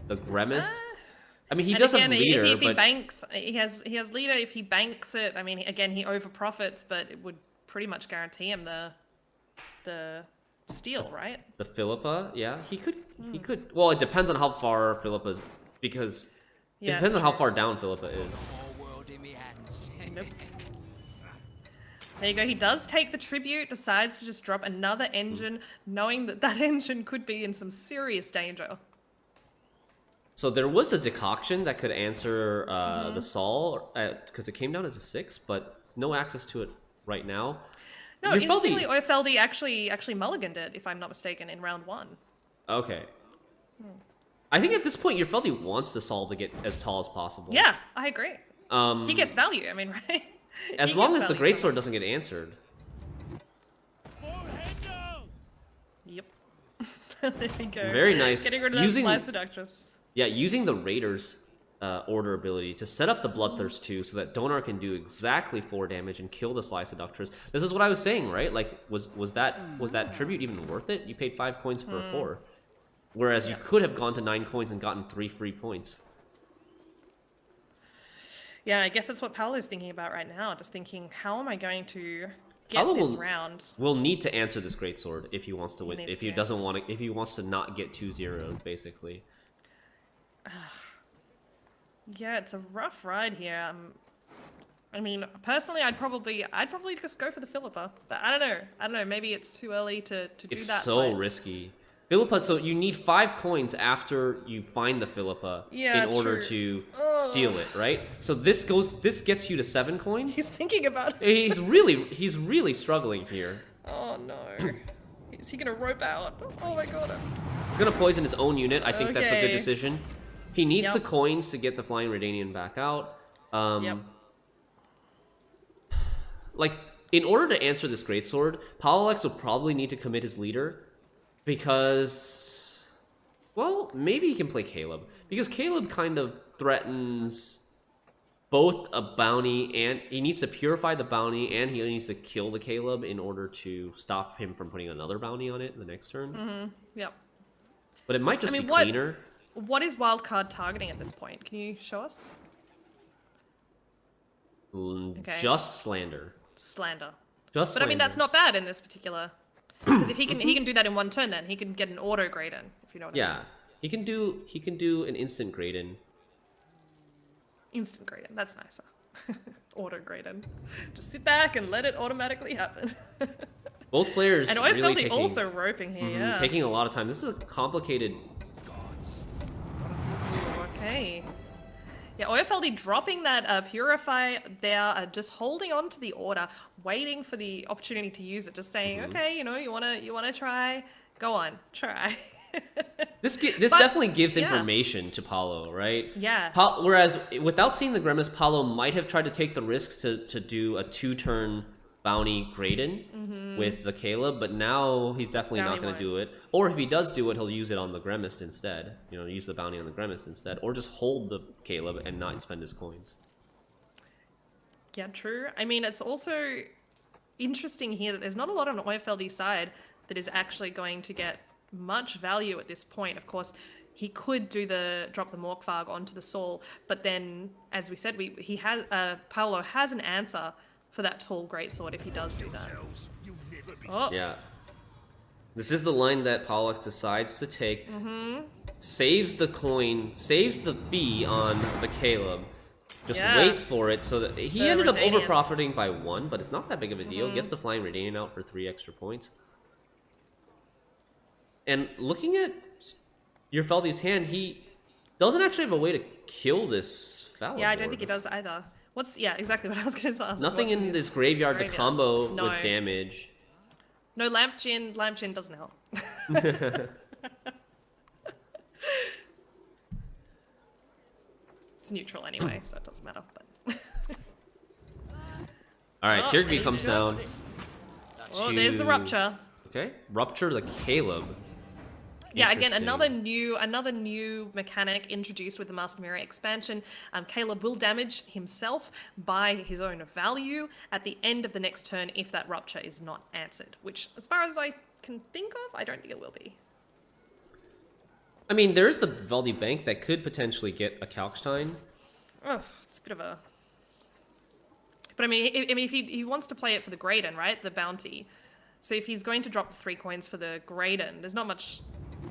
[SPEAKER 2] Gremist. I mean, he does have leader,
[SPEAKER 3] if he
[SPEAKER 2] but
[SPEAKER 3] banks, he has leader. If he banks it, I mean, again, he over profits, but it would pretty much guarantee him the steal, right?
[SPEAKER 2] the Philippa, yeah, he could. Well, it depends on how far Philippa's, because it
[SPEAKER 3] Yeah,
[SPEAKER 2] depends
[SPEAKER 3] it's
[SPEAKER 2] on how
[SPEAKER 3] true.
[SPEAKER 2] far down Philippa is.
[SPEAKER 4] All world in me hands.
[SPEAKER 3] Nope. There you go. He does take the tribute, decides to just drop another engine, knowing that that engine could be in some serious danger.
[SPEAKER 2] So there was the decoction that could answer the Sol, because it came down as a 6, but no access to it right now.
[SPEAKER 3] No,
[SPEAKER 2] Euerfeldi-
[SPEAKER 3] interestingly, Euerfeldi actually mulliganed it, if I'm not mistaken, in round 1.
[SPEAKER 2] Okay. I think at this point, Euerfeldi wants the Sol to get as tall as possible.
[SPEAKER 3] Yeah, I agree. He gets value. I mean, right?
[SPEAKER 2] As
[SPEAKER 3] He
[SPEAKER 2] long
[SPEAKER 3] gets
[SPEAKER 2] as the
[SPEAKER 3] value from
[SPEAKER 2] greatsword
[SPEAKER 3] it.
[SPEAKER 2] doesn't get answered.
[SPEAKER 3] Yep. There you go.
[SPEAKER 2] Very nice.
[SPEAKER 3] Getting rid of that
[SPEAKER 2] Using-
[SPEAKER 3] Slice Seductress.
[SPEAKER 2] Yeah, using the Raiders order ability to set up the Bloodthirst 2 so that Donar can do exactly 4 damage and kill the Sly Seductress. This is what I was saying, right? Like, was that tribute even worth it? You paid 5 coins for a 4. Whereas you could have gone to 9 coins and gotten 3 free points.
[SPEAKER 3] Yeah, I guess that's what Paolo's thinking about right now. Just thinking, how am I going to get
[SPEAKER 2] Paolo
[SPEAKER 3] this
[SPEAKER 2] will-
[SPEAKER 3] round?
[SPEAKER 2] Will need to answer this greatsword if he wants to win.
[SPEAKER 3] needs
[SPEAKER 2] If he
[SPEAKER 3] to.
[SPEAKER 2] doesn't want to, if he wants to not get 2-0'd, basically.
[SPEAKER 3] Yeah, it's a rough ride here. I mean, personally, I'd probably just go for the Philippa. But I don't know. Maybe it's too early to do
[SPEAKER 2] It's
[SPEAKER 3] that.
[SPEAKER 2] so
[SPEAKER 3] but-
[SPEAKER 2] risky. Philippa, so you need 5 coins after you find the Philippa
[SPEAKER 3] Yeah,
[SPEAKER 2] in order
[SPEAKER 3] true.
[SPEAKER 2] to steal it, right? So this gets you to 7 coins.
[SPEAKER 3] He's thinking about it.
[SPEAKER 2] He's really struggling here.
[SPEAKER 3] Oh no. Is he gonna rope out? Oh my god.
[SPEAKER 2] He's gonna poison his own unit. I think that's a good
[SPEAKER 3] Okay.
[SPEAKER 2] decision. He needs the
[SPEAKER 3] Yep.
[SPEAKER 2] coins to get the Flying Redanian back out.
[SPEAKER 3] Yep.
[SPEAKER 2] Like, in order to answer this greatsword, Pawloex would probably need to commit his leader. Because, well, maybe he can play Caleb. Because Caleb kind of threatens both a bounty, and he needs to purify the bounty, and he needs to kill the Caleb in order to stop him from putting another bounty on it the next turn.
[SPEAKER 3] Yep.
[SPEAKER 2] But it might just
[SPEAKER 3] I mean,
[SPEAKER 2] be
[SPEAKER 3] what-
[SPEAKER 2] cleaner.
[SPEAKER 3] What is wildcard targeting at this point? Can you show us? Okay.
[SPEAKER 2] Just slander.
[SPEAKER 3] Slander.
[SPEAKER 2] Just
[SPEAKER 3] But I mean,
[SPEAKER 2] slander.
[SPEAKER 3] that's not bad in this particular. Because if he can do that in 1 turn, then he can get an auto grade in. If you know what I mean.
[SPEAKER 2] Yeah, he can do an instant grade in.
[SPEAKER 3] Instant grade in. That's nicer. Auto grade in. Just sit back and let it automatically happen.
[SPEAKER 2] Both players
[SPEAKER 3] And
[SPEAKER 2] really
[SPEAKER 3] Euerfeldi
[SPEAKER 2] taking,
[SPEAKER 3] also roping here. Yeah.
[SPEAKER 2] taking a lot of time. This is a complicated.
[SPEAKER 3] Okay. Yeah, Yeah, Euerfeldi dropping that Purify there, just holding on to the order, waiting for the opportunity to use it, just saying, okay, you wanna try, go on, try.
[SPEAKER 2] This
[SPEAKER 3] But,
[SPEAKER 2] definitely gives
[SPEAKER 3] yeah.
[SPEAKER 2] information to Paulo, right?
[SPEAKER 3] Yeah.
[SPEAKER 2] Whereas without seeing the Grimace, Paulo might have tried to take the risk to do a 2-turn bounty Graydon with the Caleb, but now he's definitely
[SPEAKER 3] Bounty
[SPEAKER 2] not going to
[SPEAKER 3] won't.
[SPEAKER 2] do it. Or if he does do it, he'll use it on the Grimace instead. Use the bounty on the Grimace instead, or just hold the Caleb and not spend his coins.
[SPEAKER 3] Yeah, true. I mean, it's also interesting here that there's not a lot on Euerfeldi's side that is actually going to get much value at this point. Of course, he could drop the Morkvarg onto the Saul, but then, as we said, Paulo has an answer for that tall greatsword if he does do that. Oh,
[SPEAKER 2] Yeah. This is the line that Pawloex decides to take. Saves the coin, saves the fee on the Caleb. Just
[SPEAKER 3] Yeah.
[SPEAKER 2] waits for it so that he
[SPEAKER 3] The
[SPEAKER 2] ended up
[SPEAKER 3] Redanian.
[SPEAKER 2] over-profiting by 1, but it's not that big of a deal. Gets the Flying Redanian out for 3 extra points. And looking at Euerfeldi's hand, he doesn't actually have a way to kill this Falibor.
[SPEAKER 3] yeah, I don't think he does either. Yeah, exactly what I was going to ask.
[SPEAKER 2] Nothing
[SPEAKER 3] What's
[SPEAKER 2] in this graveyard to combo
[SPEAKER 3] No.
[SPEAKER 2] with damage.
[SPEAKER 3] No, Lamp Gin doesn't help. It's neutral anyway, so it doesn't matter. But
[SPEAKER 2] Alright,
[SPEAKER 3] Oh,
[SPEAKER 2] Tirkby
[SPEAKER 3] there's
[SPEAKER 2] comes down.
[SPEAKER 3] oh, there's the Rupture.
[SPEAKER 2] Okay, Rupture the Caleb.
[SPEAKER 3] Yeah, again,
[SPEAKER 2] Interesting.
[SPEAKER 3] another new mechanic introduced with the Master Mirror expansion. Caleb will damage himself by his own value at the end of the next turn if that Rupture is not answered, which, as far as I can think of, I don't think it will be.
[SPEAKER 2] I mean, there's the Vivaldi Bank that could potentially get a Kalkstein.
[SPEAKER 3] Oh, it's a bit of a... But I mean, if he wants to play it for the Graydon, right? The bounty. So if he's going to drop the 3 coins for the Graydon, there's not much...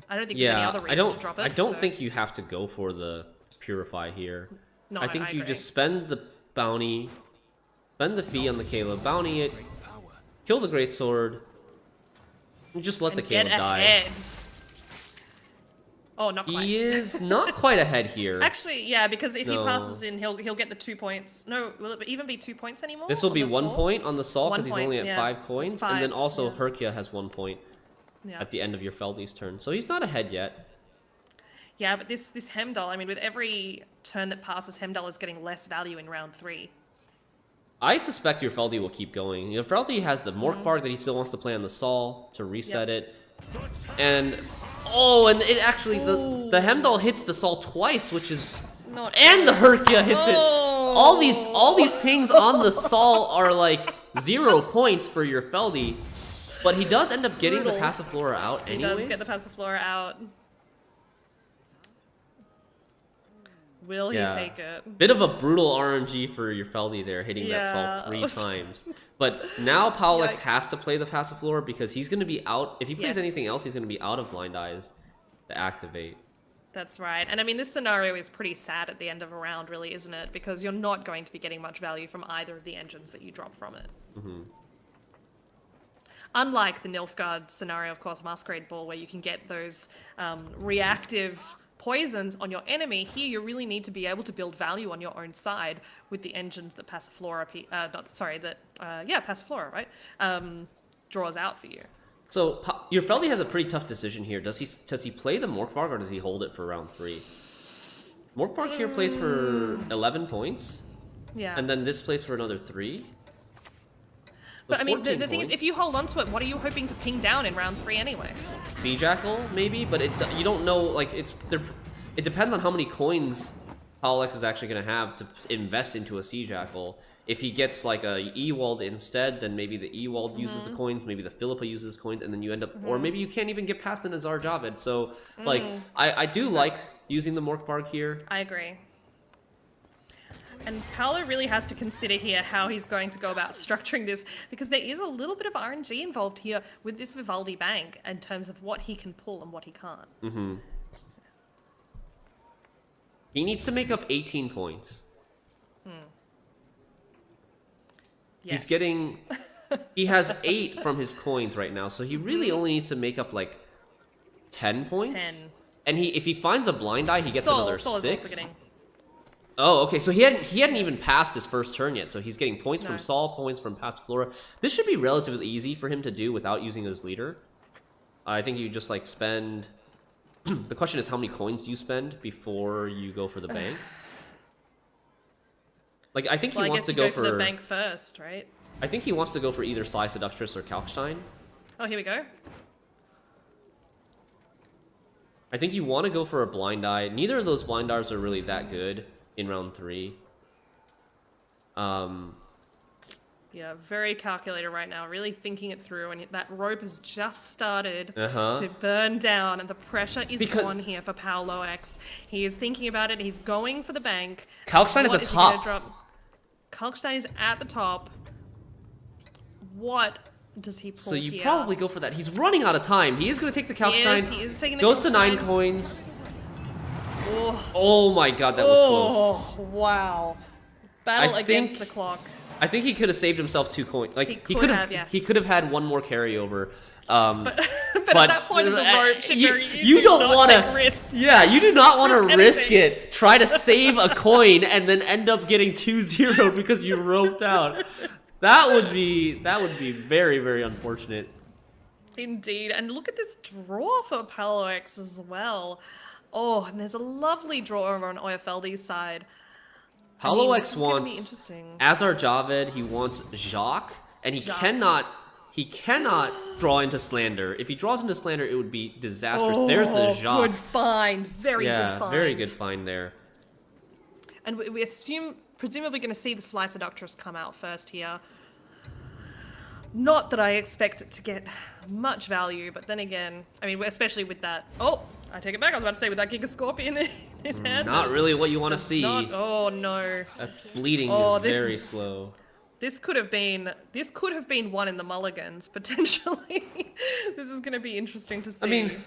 [SPEAKER 3] I don't think there's any
[SPEAKER 2] Yeah,
[SPEAKER 3] other reason to drop it.
[SPEAKER 2] I don't
[SPEAKER 3] so-
[SPEAKER 2] think you have to go for the Purify here.
[SPEAKER 3] No,
[SPEAKER 2] I think
[SPEAKER 3] I
[SPEAKER 2] you
[SPEAKER 3] agree.
[SPEAKER 2] just spend the bounty, spend the fee on the Caleb, bounty it, kill the Greatsword, and just let
[SPEAKER 3] And
[SPEAKER 2] the Caleb
[SPEAKER 3] get
[SPEAKER 2] die.
[SPEAKER 3] ahead. Oh, not quite.
[SPEAKER 2] He is not quite ahead here.
[SPEAKER 3] Actually, yeah, because if
[SPEAKER 2] No.
[SPEAKER 3] he passes in, he'll get the 2 points. No, will it even be 2 points anymore?
[SPEAKER 2] This will
[SPEAKER 3] on
[SPEAKER 2] be
[SPEAKER 3] the
[SPEAKER 2] 1
[SPEAKER 3] Saul?
[SPEAKER 2] point on the Saul
[SPEAKER 3] 1
[SPEAKER 2] because he's
[SPEAKER 3] point,
[SPEAKER 2] only at
[SPEAKER 3] yeah.
[SPEAKER 2] 5 coins, and then
[SPEAKER 3] 5,
[SPEAKER 2] also
[SPEAKER 3] yeah.
[SPEAKER 2] Herkia has 1 point
[SPEAKER 3] Yeah.
[SPEAKER 2] at the end of your Feldi's turn. So he's not ahead yet.
[SPEAKER 3] Yeah, but this Hemdall, I mean, with every turn that passes, Hemdall is getting less value in round 3.
[SPEAKER 2] I suspect your Feldi will keep going. Your Feldi has the Morkvarg that he still wants to play on the Saul to reset it. And and it actually the Hemdall hits the Saul twice, which is
[SPEAKER 3] Not
[SPEAKER 2] and the Herkia hits it.
[SPEAKER 3] Oh.
[SPEAKER 2] All these pings on the Saul are like 0 points for your Feldi. But he does end up getting
[SPEAKER 3] Brutal.
[SPEAKER 2] the Passiflora out
[SPEAKER 3] He
[SPEAKER 2] anyways.
[SPEAKER 3] does get the Passiflora out. Will he
[SPEAKER 2] Yeah.
[SPEAKER 3] take it?
[SPEAKER 2] Bit of a brutal RNG for your Feldi there, hitting that
[SPEAKER 3] Yeah.
[SPEAKER 2] Salt 3 times. But now Pawloex
[SPEAKER 3] Yikes.
[SPEAKER 2] has to play the Passiflora because he's going to be out. If he plays
[SPEAKER 3] Yes.
[SPEAKER 2] anything else, he's going to be out of Blind Eyes to activate.
[SPEAKER 3] That's right. And I mean, this scenario is pretty sad at the end of a round, really, isn't it? Because you're not going to be getting much value from either of the engines that you drop from it. Unlike the Nilfgaard scenario, of course, Masquerade Ball, where you can get those reactive poisons on your enemy, here you really need to be able to build value on your own side with the engines that Passiflora, Passiflora, right? Draws out for you.
[SPEAKER 2] So your Feldi has a pretty tough decision here. Does he play the Morkvarg or does he hold it for round 3? Morkvarg here plays for 11 points,
[SPEAKER 3] Yeah.
[SPEAKER 2] and then this plays for another 3.
[SPEAKER 3] But I mean, the
[SPEAKER 2] 14
[SPEAKER 3] thing is, if
[SPEAKER 2] points.
[SPEAKER 3] you hold on to it, what are you hoping to ping down in round 3 anyway?
[SPEAKER 2] Sea Jackal, maybe, but you don't know, like, it depends on how many coins Pawloex is actually going to have to invest into a Sea Jackal. If he gets, like, a Ewald instead, then maybe the Ewald uses the coins, maybe the Philippa uses coins, and then you end up, or maybe you can't even get past an Azar Javed. So, like, I do like using the Morkvarg here.
[SPEAKER 3] I agree. And Paolo really has to consider here how he's going to go about structuring this, because there is a little bit of RNG involved here with this Vivaldi Bank in terms of what he can pull and what he can't.
[SPEAKER 2] He needs to make up 18 points.
[SPEAKER 3] Yes.
[SPEAKER 2] He's getting... He has 8 from his coins right now, so he really only needs to make up, like, 10 points?
[SPEAKER 3] 10.
[SPEAKER 2] And if he finds a Blind Eye, he gets
[SPEAKER 3] Saul
[SPEAKER 2] another
[SPEAKER 3] is
[SPEAKER 2] 6.
[SPEAKER 3] also getting...
[SPEAKER 2] Oh, okay. So he hadn't even passed his first turn yet. So he's getting points from
[SPEAKER 3] No.
[SPEAKER 2] Saul, points from Passiflora. This should be relatively easy for him to do without using his leader. I think you just like spend. The question is how many coins do you spend before you go for the bank? Like I think he
[SPEAKER 3] Well, I
[SPEAKER 2] wants
[SPEAKER 3] guess
[SPEAKER 2] to
[SPEAKER 3] you
[SPEAKER 2] go
[SPEAKER 3] for the bank first, right?
[SPEAKER 2] I think he wants to go for either Sly Seductress or Kalkstein.
[SPEAKER 3] Oh, here we go.
[SPEAKER 2] I think you want to go for a Blind Eye. Neither of those Blind Eyes are really that good in round 3.
[SPEAKER 3] Yeah, very calculated right now, really thinking it through, and that rope has just started
[SPEAKER 2] Uh-huh.
[SPEAKER 3] to burn down, and the pressure is
[SPEAKER 2] Because-
[SPEAKER 3] on here for Pawloex. He is thinking about it, he's going for the bank.
[SPEAKER 2] Kalkstein at
[SPEAKER 3] What
[SPEAKER 2] the
[SPEAKER 3] is he gonna
[SPEAKER 2] top.
[SPEAKER 3] drop? Kalkstein is at the top. What does he pull
[SPEAKER 2] So you
[SPEAKER 3] here?
[SPEAKER 2] probably go for that. He's running out of time. He is going to take the Kalkstein.
[SPEAKER 3] He is taking the
[SPEAKER 2] Goes to 9
[SPEAKER 3] Kalkstein.
[SPEAKER 2] coins.
[SPEAKER 3] Oh,
[SPEAKER 2] Oh my god, that was close.
[SPEAKER 3] wow. Battle
[SPEAKER 2] I
[SPEAKER 3] against
[SPEAKER 2] think-
[SPEAKER 3] the clock.
[SPEAKER 2] I think he could have saved himself 2 coins. Like
[SPEAKER 3] He
[SPEAKER 2] he
[SPEAKER 3] could
[SPEAKER 2] could
[SPEAKER 3] have,
[SPEAKER 2] have.
[SPEAKER 3] yes.
[SPEAKER 2] He could have had one more carryover.
[SPEAKER 3] But at that point in the rope, Shinmiri,
[SPEAKER 2] you
[SPEAKER 3] do
[SPEAKER 2] don't
[SPEAKER 3] not
[SPEAKER 2] want
[SPEAKER 3] take
[SPEAKER 2] to.
[SPEAKER 3] risks.
[SPEAKER 2] Yeah, you do not want
[SPEAKER 3] Risk
[SPEAKER 2] to risk
[SPEAKER 3] anything.
[SPEAKER 2] it. Try to save a coin and then end up getting 2-0 because you roped out. That would be very, very unfortunate.
[SPEAKER 3] Indeed, and look at this draw for Pawloex as well. Oh, and there's a lovely draw over on Euerfeldi's side. I mean, this
[SPEAKER 2] Pawloex
[SPEAKER 3] is gonna be
[SPEAKER 2] wants
[SPEAKER 3] interesting.
[SPEAKER 2] Azar Javed, he wants Jacques, and he
[SPEAKER 3] Jacques.
[SPEAKER 2] cannot draw into Slander. If he draws into Slander, it would be disastrous. There's the
[SPEAKER 3] Oh,
[SPEAKER 2] Jacques.
[SPEAKER 3] good find. Very good find.
[SPEAKER 2] very good find there.
[SPEAKER 3] And we assume, presumably going to see the Sly Seductress come out first here. Not that I expect it to get much value, but then again, I mean, especially with that. Oh, I take it back. I was about to say with that Giga Scorpion in his hand.
[SPEAKER 2] Not really what you want to
[SPEAKER 3] Does
[SPEAKER 2] see.
[SPEAKER 3] not- oh no.
[SPEAKER 2] That bleeding
[SPEAKER 3] Oh,
[SPEAKER 2] is
[SPEAKER 3] this
[SPEAKER 2] very
[SPEAKER 3] is-
[SPEAKER 2] slow.
[SPEAKER 3] This could have been one in the mulligans potentially. This is going to be interesting to see
[SPEAKER 2] mean,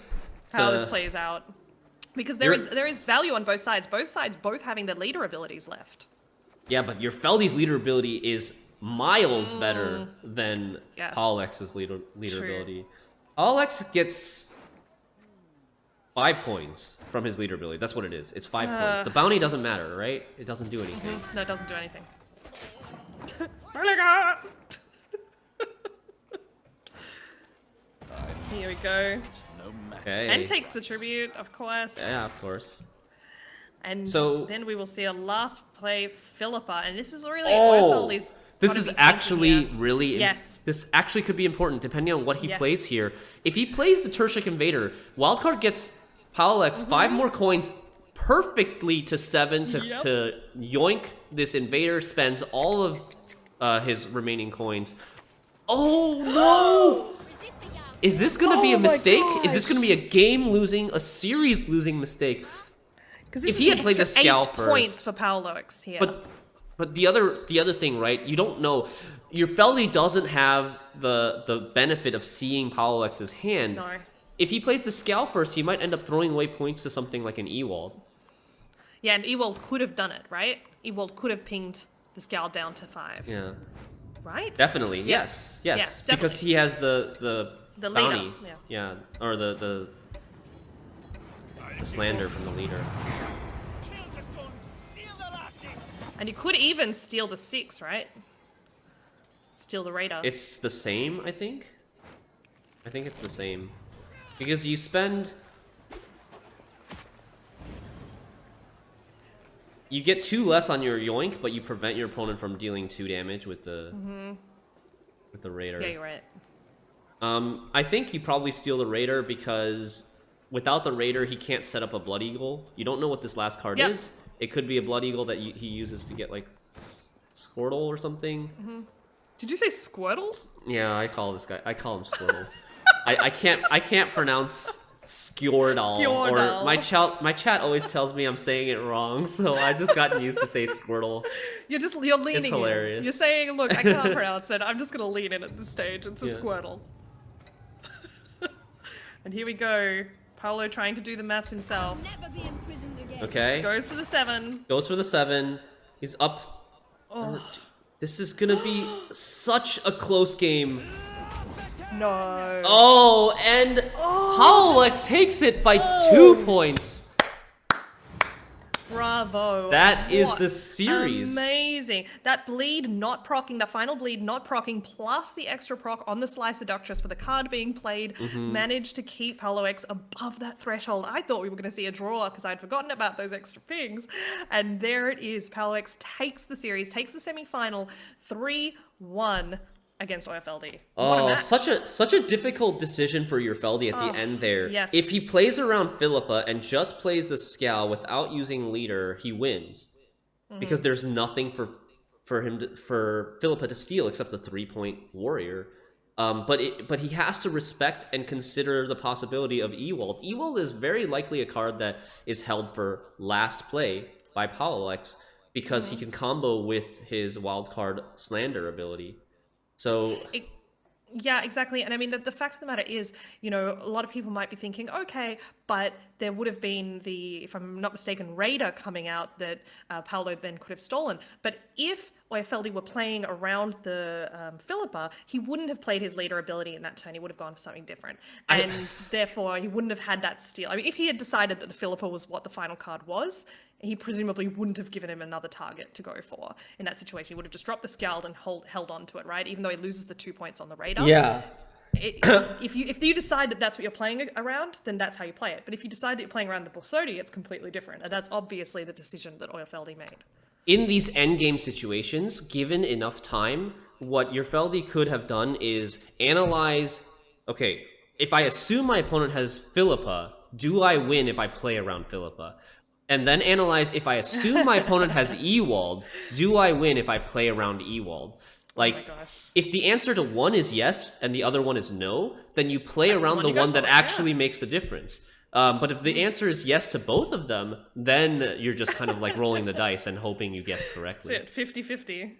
[SPEAKER 3] how
[SPEAKER 2] the-
[SPEAKER 3] this plays out, because
[SPEAKER 2] You're-
[SPEAKER 3] there is value on both sides. Both sides both having their leader abilities left.
[SPEAKER 2] Yeah, but your Feldy's leader ability is miles better than
[SPEAKER 3] Yes.
[SPEAKER 2] Pawlex's leader
[SPEAKER 3] True.
[SPEAKER 2] ability. Pawloex gets 5 coins from his leader ability. That's what it is. It's 5 coins. The bounty doesn't matter, right? It doesn't do anything.
[SPEAKER 3] No, it doesn't do anything. Here we go.
[SPEAKER 2] Okay.
[SPEAKER 3] And takes the tribute, of course.
[SPEAKER 2] Yeah, of course.
[SPEAKER 3] And
[SPEAKER 2] So-
[SPEAKER 3] then we will see a last play Philippa, and this is really
[SPEAKER 2] Oh,
[SPEAKER 3] Euerfeldi's
[SPEAKER 2] this
[SPEAKER 3] gotta
[SPEAKER 2] is
[SPEAKER 3] be thinking
[SPEAKER 2] actually
[SPEAKER 3] here.
[SPEAKER 2] really
[SPEAKER 3] Yes.
[SPEAKER 2] This actually could be important depending on what he
[SPEAKER 3] Yes.
[SPEAKER 2] plays here. If he plays the Tertiary Invader, Wildcard gets Pawloex 5 more coins perfectly to 7
[SPEAKER 3] Yep.
[SPEAKER 2] to yoink this invader, spends all of his remaining coins. Oh no! Is this gonna be a
[SPEAKER 3] Oh my
[SPEAKER 2] mistake? Is this
[SPEAKER 3] gosh.
[SPEAKER 2] gonna be a game losing, a series losing mistake?
[SPEAKER 3] 'Cause
[SPEAKER 2] if
[SPEAKER 3] this
[SPEAKER 2] he
[SPEAKER 3] is
[SPEAKER 2] had
[SPEAKER 3] an
[SPEAKER 2] played the
[SPEAKER 3] extra
[SPEAKER 2] Scowl
[SPEAKER 3] 8
[SPEAKER 2] first-
[SPEAKER 3] points for Pawloex here.
[SPEAKER 2] But the other thing, right? You don't know. Your Feldy doesn't have the benefit of seeing Pawloex's hand.
[SPEAKER 3] No.
[SPEAKER 2] If he plays the Scowl first, he might end up throwing away points to something like an Ewald.
[SPEAKER 3] Yeah, and Ewald could have done it, right? Ewald could have pinged the Scowl down to 5.
[SPEAKER 2] Yeah,
[SPEAKER 3] Right?
[SPEAKER 2] definitely.
[SPEAKER 3] Yeah.
[SPEAKER 2] Yes,
[SPEAKER 3] Yeah,
[SPEAKER 2] yes.
[SPEAKER 3] definitely.
[SPEAKER 2] Because he has the
[SPEAKER 3] The
[SPEAKER 2] bounty.
[SPEAKER 3] leader, yeah.
[SPEAKER 2] Or the slander from the leader.
[SPEAKER 3] And you could even steal the 6, right? Steal the Raider.
[SPEAKER 2] It's the same, I think. I think it's the same. Because you spend... You get 2 less on your yoink, but you prevent your opponent from dealing 2 damage with the Raider.
[SPEAKER 3] Yeah, you're right.
[SPEAKER 2] I think you probably steal the Raider because without the Raider, he can't set up a Blood Eagle. You don't know what this last card
[SPEAKER 3] Yep.
[SPEAKER 2] is. It could be a Blood Eagle that he uses to get like Squirtle or something.
[SPEAKER 3] Did you say Squirtle?
[SPEAKER 2] Yeah, I call this guy. I call him Squirtle. I can't pronounce Skjordal. Or
[SPEAKER 3] Skjordal.
[SPEAKER 2] my chat always tells me I'm saying it wrong, so I just gotten used to say Squirtle.
[SPEAKER 3] You're leaning in.
[SPEAKER 2] hilarious.
[SPEAKER 3] You're saying, look, I can't pronounce it. I'm just gonna lean in at this stage. It's a
[SPEAKER 2] Yeah.
[SPEAKER 3] Squirtle. And here we go. Paolo trying to do the maths himself.
[SPEAKER 5] Never be imprisoned again.
[SPEAKER 2] Okay.
[SPEAKER 3] Goes for the 7.
[SPEAKER 2] Goes for the 7. He's up. This is gonna be such a close game.
[SPEAKER 3] No.
[SPEAKER 2] Oh, and Pawloex takes it by 2 points.
[SPEAKER 3] Bravo.
[SPEAKER 2] That is
[SPEAKER 3] What
[SPEAKER 2] the series.
[SPEAKER 3] Amazing. That bleed not proccing, that final bleed not proccing, plus the extra proc on the Slicer Duchess for the card being played, managed to keep Pawloex above that threshold. I thought we were going to see a draw because I'd forgotten about those extra pings. And there it is. Pawloex takes the series, takes the semi-final 3-1 against Euerfeldi. What a
[SPEAKER 2] Oh,
[SPEAKER 3] match.
[SPEAKER 2] such a difficult decision for Euerfeldi at the end there.
[SPEAKER 3] yes.
[SPEAKER 2] If he plays around Philippa and just plays the Scal without using leader, he wins. Because there's nothing for Philippa to steal except a 3-point warrior. But he has to respect and consider the possibility of Ewald. Ewald is very likely a card that is held for last play by Pawloex because he can combo with his wildcard slander ability. So
[SPEAKER 3] Yeah, exactly. And I mean, the fact of the matter is, you know, a lot of people might be thinking, okay, but there would have been the, if I'm not mistaken, Raider coming out that Paolo then could have stolen. But if Euerfeldi were playing around the Philippa, he wouldn't have played his leader ability in that turn. He would have gone for something different. And therefore, he wouldn't have had that steal. I mean, if he had decided that the Philippa was what the final card was, he presumably wouldn't have given him another target to go for in that situation. He would have just dropped the Scald and held on to it, right? Even though he loses the 2 points on the radar.
[SPEAKER 2] yeah.
[SPEAKER 3] If you decide that that's what you're playing around, then that's how you play it. But if you decide that you're playing around the Borsodi, it's completely different. And that's obviously the decision that Euerfeldi made.
[SPEAKER 2] In these endgame situations, given enough time, what Euerfeldi could have done is analyze, okay, if I assume my opponent has Philippa, do I win if I play around Philippa? And then analyze, if I assume my opponent has Ewald, do I win if I play around Ewald? Like, if the answer to one is yes and the other one is no, then you play around the one that actually makes the difference. But if the answer is yes to both of them, then you're just kind of like rolling the dice and hoping you guess correctly.
[SPEAKER 3] That's it, 50-50.